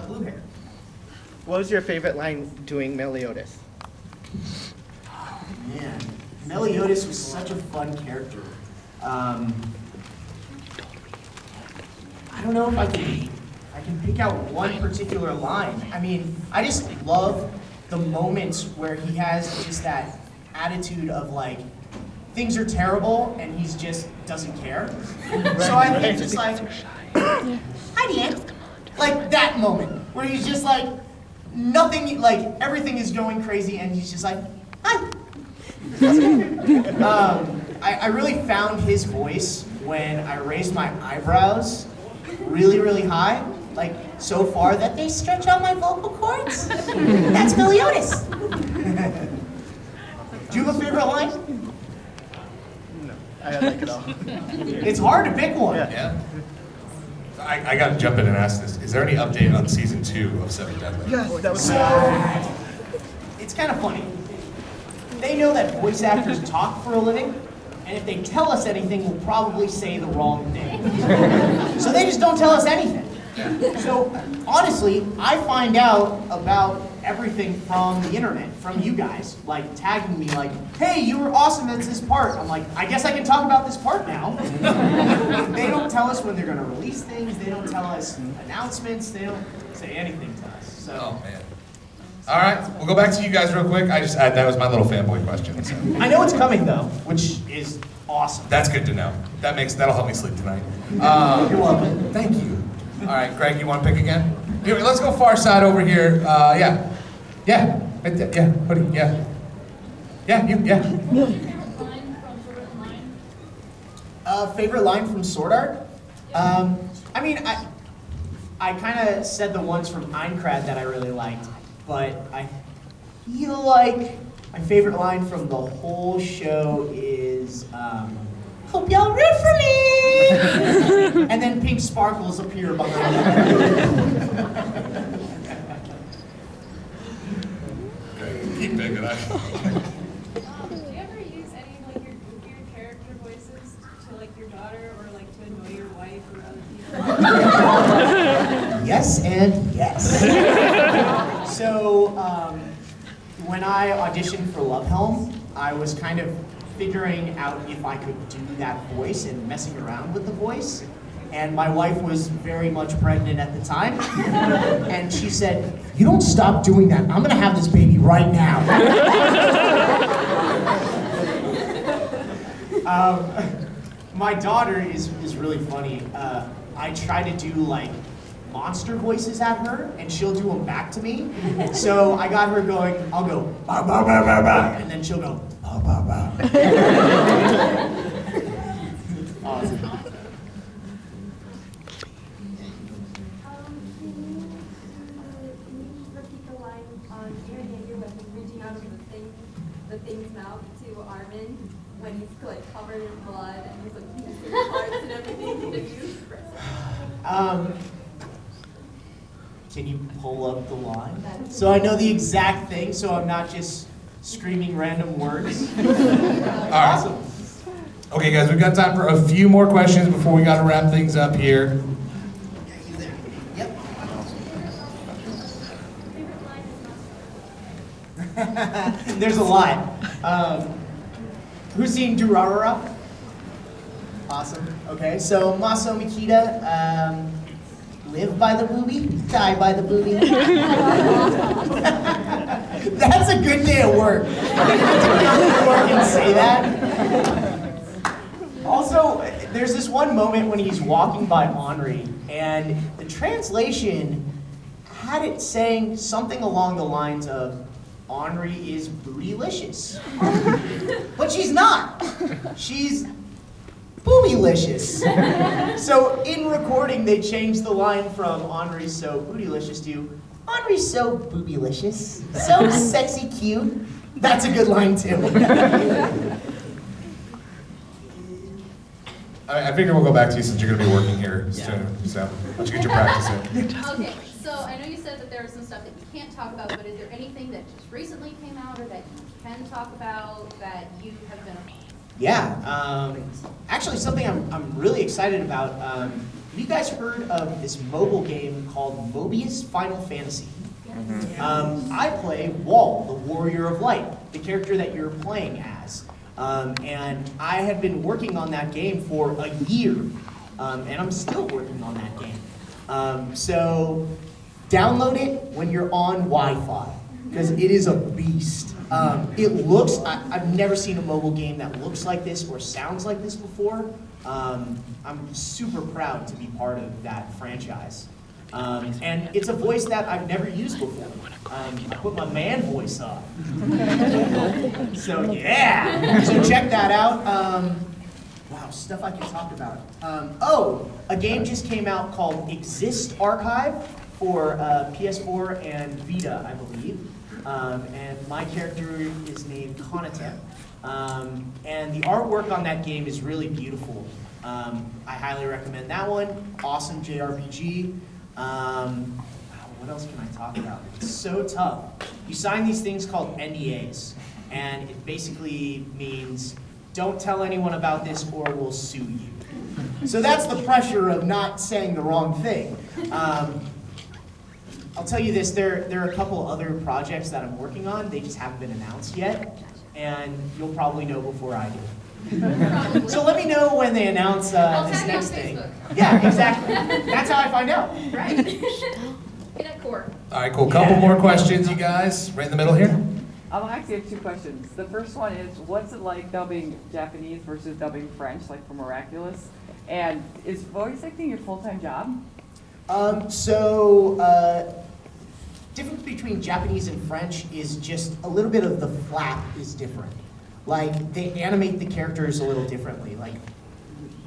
Blue hair. What was your favorite line doing Meliodas? Man, Meliodas was such a fun character. I don't know if I can pick out one particular line. I mean, I just love the moments where he has just that attitude of like, things are terrible and he's just doesn't care. So I think just like, hi Dan. Like that moment where he's just like, nothing, like everything is going crazy and he's just like, hi. I really found his voice when I raised my eyebrows really, really high, like so far that they stretch out my vocal cords. That's Meliodas. Do you have a favorite line? No, I like it all. It's hard to pick one. Yeah. I gotta jump in and ask this. Is there any update on season 2 of Seven Deadly? Yes, that was So, it's kind of funny. They know that voice actors talk for a living, and if they tell us anything, we'll probably say the wrong thing. So they just don't tell us anything. So, honestly, I find out about everything from the internet, from you guys, like tagging me like, hey, you were awesome at this part. I'm like, I guess I can talk about this part now. They don't tell us when they're gonna release things, they don't tell us announcements, they don't say anything to us. So. Oh, man. All right, we'll go back to you guys real quick. That was my little fanboy question. So. I know it's coming though, which is awesome. That's good to know. That'll help me sleep tonight. You're welcome. Thank you. All right, Greg, you want to pick again? Here, let's go far side over here. Yeah. Right there. Yeah. Hoodie. Yeah. Yeah. You. Yeah. Favorite line from Sword Art? I mean, I kind of said the ones from Einkrad that I really liked, but I feel like my favorite line from the whole show is, hope y'all root for me! And then pink sparkles appear behind them. Keep picking that. Do you ever use any of like your goofier character voices to like your daughter or like to annoy your wife or other people? Yes and yes. So when I auditioned for Love Helm, I was kind of figuring out if I could do that voice and messing around with the voice. And my wife was very much pregnant at the time. And she said, you don't stop doing that. I'm gonna have this baby right now. My daughter is really funny. I try to do like monster voices at her, and she'll do them back to me. So I got her going, I'll go, bah, bah, bah, bah, bah, and then she'll go, bah, bah, bah. Awesome. The thing's mouth to Armin when he's like covered in blood and he's like missing parts and everything? Did you? Can you pull up the line? So I know the exact thing, so I'm not just screaming random words. Awesome. Okay, guys, we've got time for a few more questions before we got to wrap things up here. Yep. There's a lot. Who's seen Durarara? Awesome. Okay, so Maso Mikita, live by the booby, die by the booby. That's a good day at work. To be at work and say that. Also, there's this one moment when he's walking by Henri, and the translation had it saying something along the lines of, Henri is bootylicious. But she's not. She's boobylicious. So in recording, they changed the line from Henri's so bootylicious to Henri's so boobylicious, so sexy cute. That's a good line too. I figure we'll go back to you since you're going to be working here soon. So let's get your practice in. Okay, so I know you said that there was some stuff that you can't talk about, but is there anything that just recently came out or that you can talk about that you have been a part of? Yeah, actually something I'm really excited about. Have you guys heard of this mobile game called Mobius Final Fantasy? I play Wall, the Warrior of Light, the character that you're playing as. And I had been working on that game for a year, and I'm still working on that game. So download it when you're on Wi-Fi, because it is a beast. It looks, I've never seen a mobile game that looks like this or sounds like this before. I'm super proud to be part of that franchise. And it's a voice that I've never used before. I put my man voice on. So yeah, so check that out. Wow, stuff I can talk about. Oh, a game just came out called Exist Archive for PS4 and Vita, I believe. And my character is named Konate. And the artwork on that game is really beautiful. I highly recommend that one. Awesome JRPG. What else can I talk about? It's so tough. You sign these things called NDAs, and it basically means don't tell anyone about this or we'll sue you. So that's the pressure of not saying the wrong thing. I'll tell you this, there are a couple other projects that I'm working on. They just haven't been announced yet, and you'll probably know before I do. So let me know when they announce this next thing. Yeah, exactly. That's how I find out. Right. Get at core. All right, cool. Couple more questions, you guys. Right in the middle here. I actually have two questions. The first one is, what's it like dubbing Japanese versus dubbing French, like for Miraculous? And is voice acting your full-time job? Difference between Japanese and French is just a little bit of the flap is different. Like, they animate the characters a little differently. Like,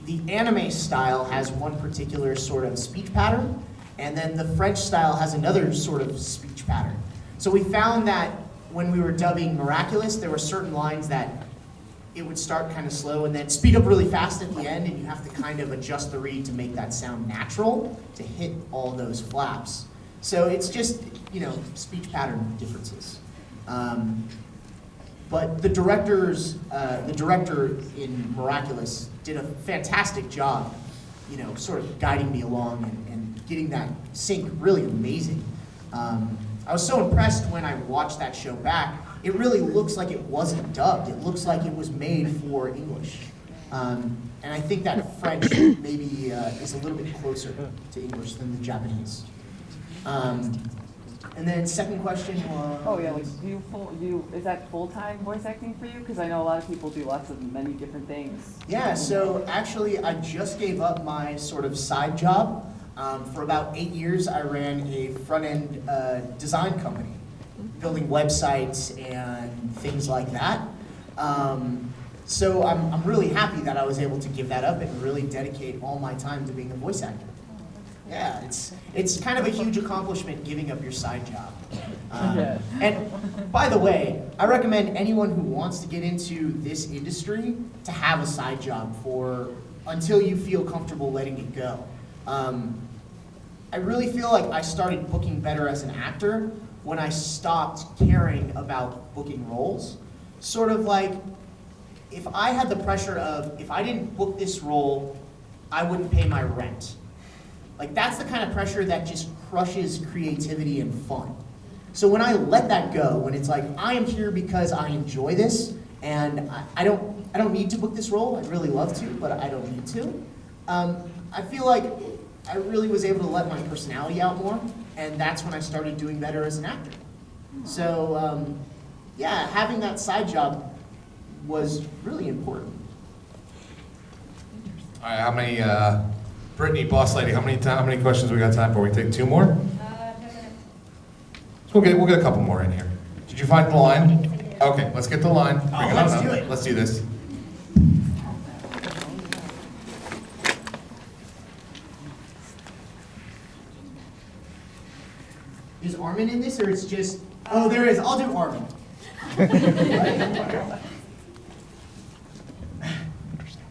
the anime style has one particular sort of speech pattern, and then the French style has another sort of speech pattern. So we found that when we were dubbing Miraculous, there were certain lines that it would start kind of slow and then speed up really fast at the end, and you have to kind of adjust the reed to make that sound natural to hit all those flaps. So it's just, you know, speech pattern differences. But the director in Miraculous did a fantastic job, you know, sort of guiding me along and getting that sync really amazing. I was so impressed when I watched that show back. It really looks like it wasn't dubbed. It looks like it was made for English. And I think that French maybe is a little bit closer to English than the Japanese. And then second question was... Oh yeah, like is that full-time voice acting for you? Because I know a lot of people do many different things. Yeah, so actually I just gave up my sort of side job. For about 8 years, I ran a front-end design company, building websites and things like that. So I'm really happy that I was able to give that up and really dedicate all my time to being a voice actor. Yeah, it's kind of a huge accomplishment giving up your side job. And by the way, I recommend anyone who wants to get into this industry to have a side job until you feel comfortable letting it go. I really feel like I started booking better as an actor when I stopped caring about booking roles. Sort of like, if I had the pressure of, if I didn't book this role, I wouldn't pay my rent. Like, that's the kind of pressure that just crushes creativity and fun. So when I let that go, when it's like, I am here because I enjoy this, and I don't need to book this role, I'd really love to, but I don't need to. I feel like I really was able to let my personality out more, and that's when I started doing better as an actor. So, yeah, having that side job was really important. All right, how many, Brittany, boss lady, how many questions we got time for? We take 2 more? 10 minutes. So we'll get a couple more in here. Did you find the line? Okay, let's get the line. Bring it let's on do up. it. Let's do this. Is Armin in this, or it's just, oh, there is, I'll do Armin.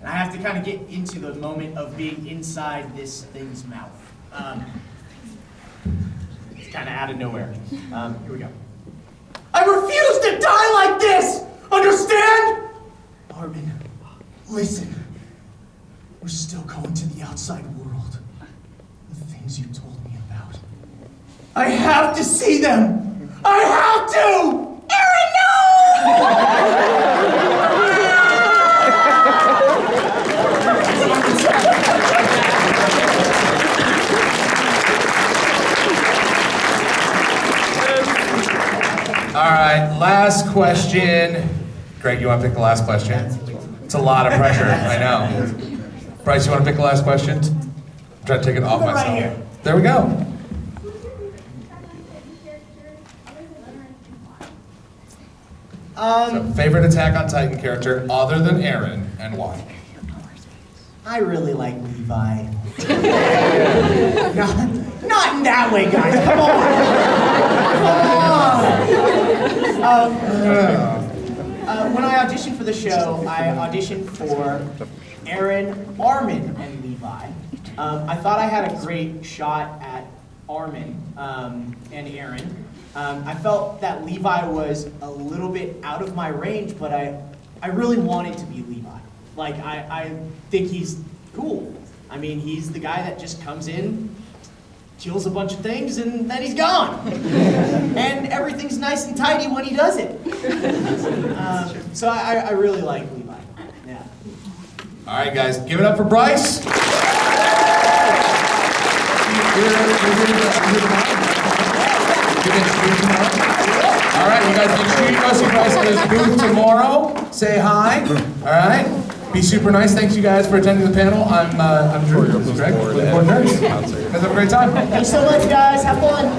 And I have to kind of get into the moment of being inside this thing's mouth. It's kind of out of nowhere. Here we go. I refuse to die like this! Understand? Armin, listen. We're still going to the outside world. The things you told me about. I have to see them! I have to! Aaron, All right, last question. Greg, you want to pick the last question? It's a lot of pressure, I know. Bryce, you want to pick the last question? I'm trying to take it off myself. Right here. There we go. So, favorite Attack on Titan character other than Aaron, and why? I really like Levi. Not in that way, guys. Come on. When I auditioned for the show, I auditioned for Aaron, Armin, and Levi. I thought I had a great shot at Armin and Aaron. I felt that Levi was a little bit out of my range, but I really wanted to be Levi. Like, I think he's cool. I mean, he's the guy that just comes in, kills a bunch of things, and then he's gone. And everything's nice and tidy when he does it. So I really like Levi. Yeah. All right, guys, give it up for Bryce. All right, you guys, make sure you go see Bryce at his booth tomorrow. Say hi. All right. Be super nice. Thanks, you guys, for attending the panel. I'm Drew. This is Greg. Really important nerds. You guys have a great time. Thanks so much, guys. Have fun.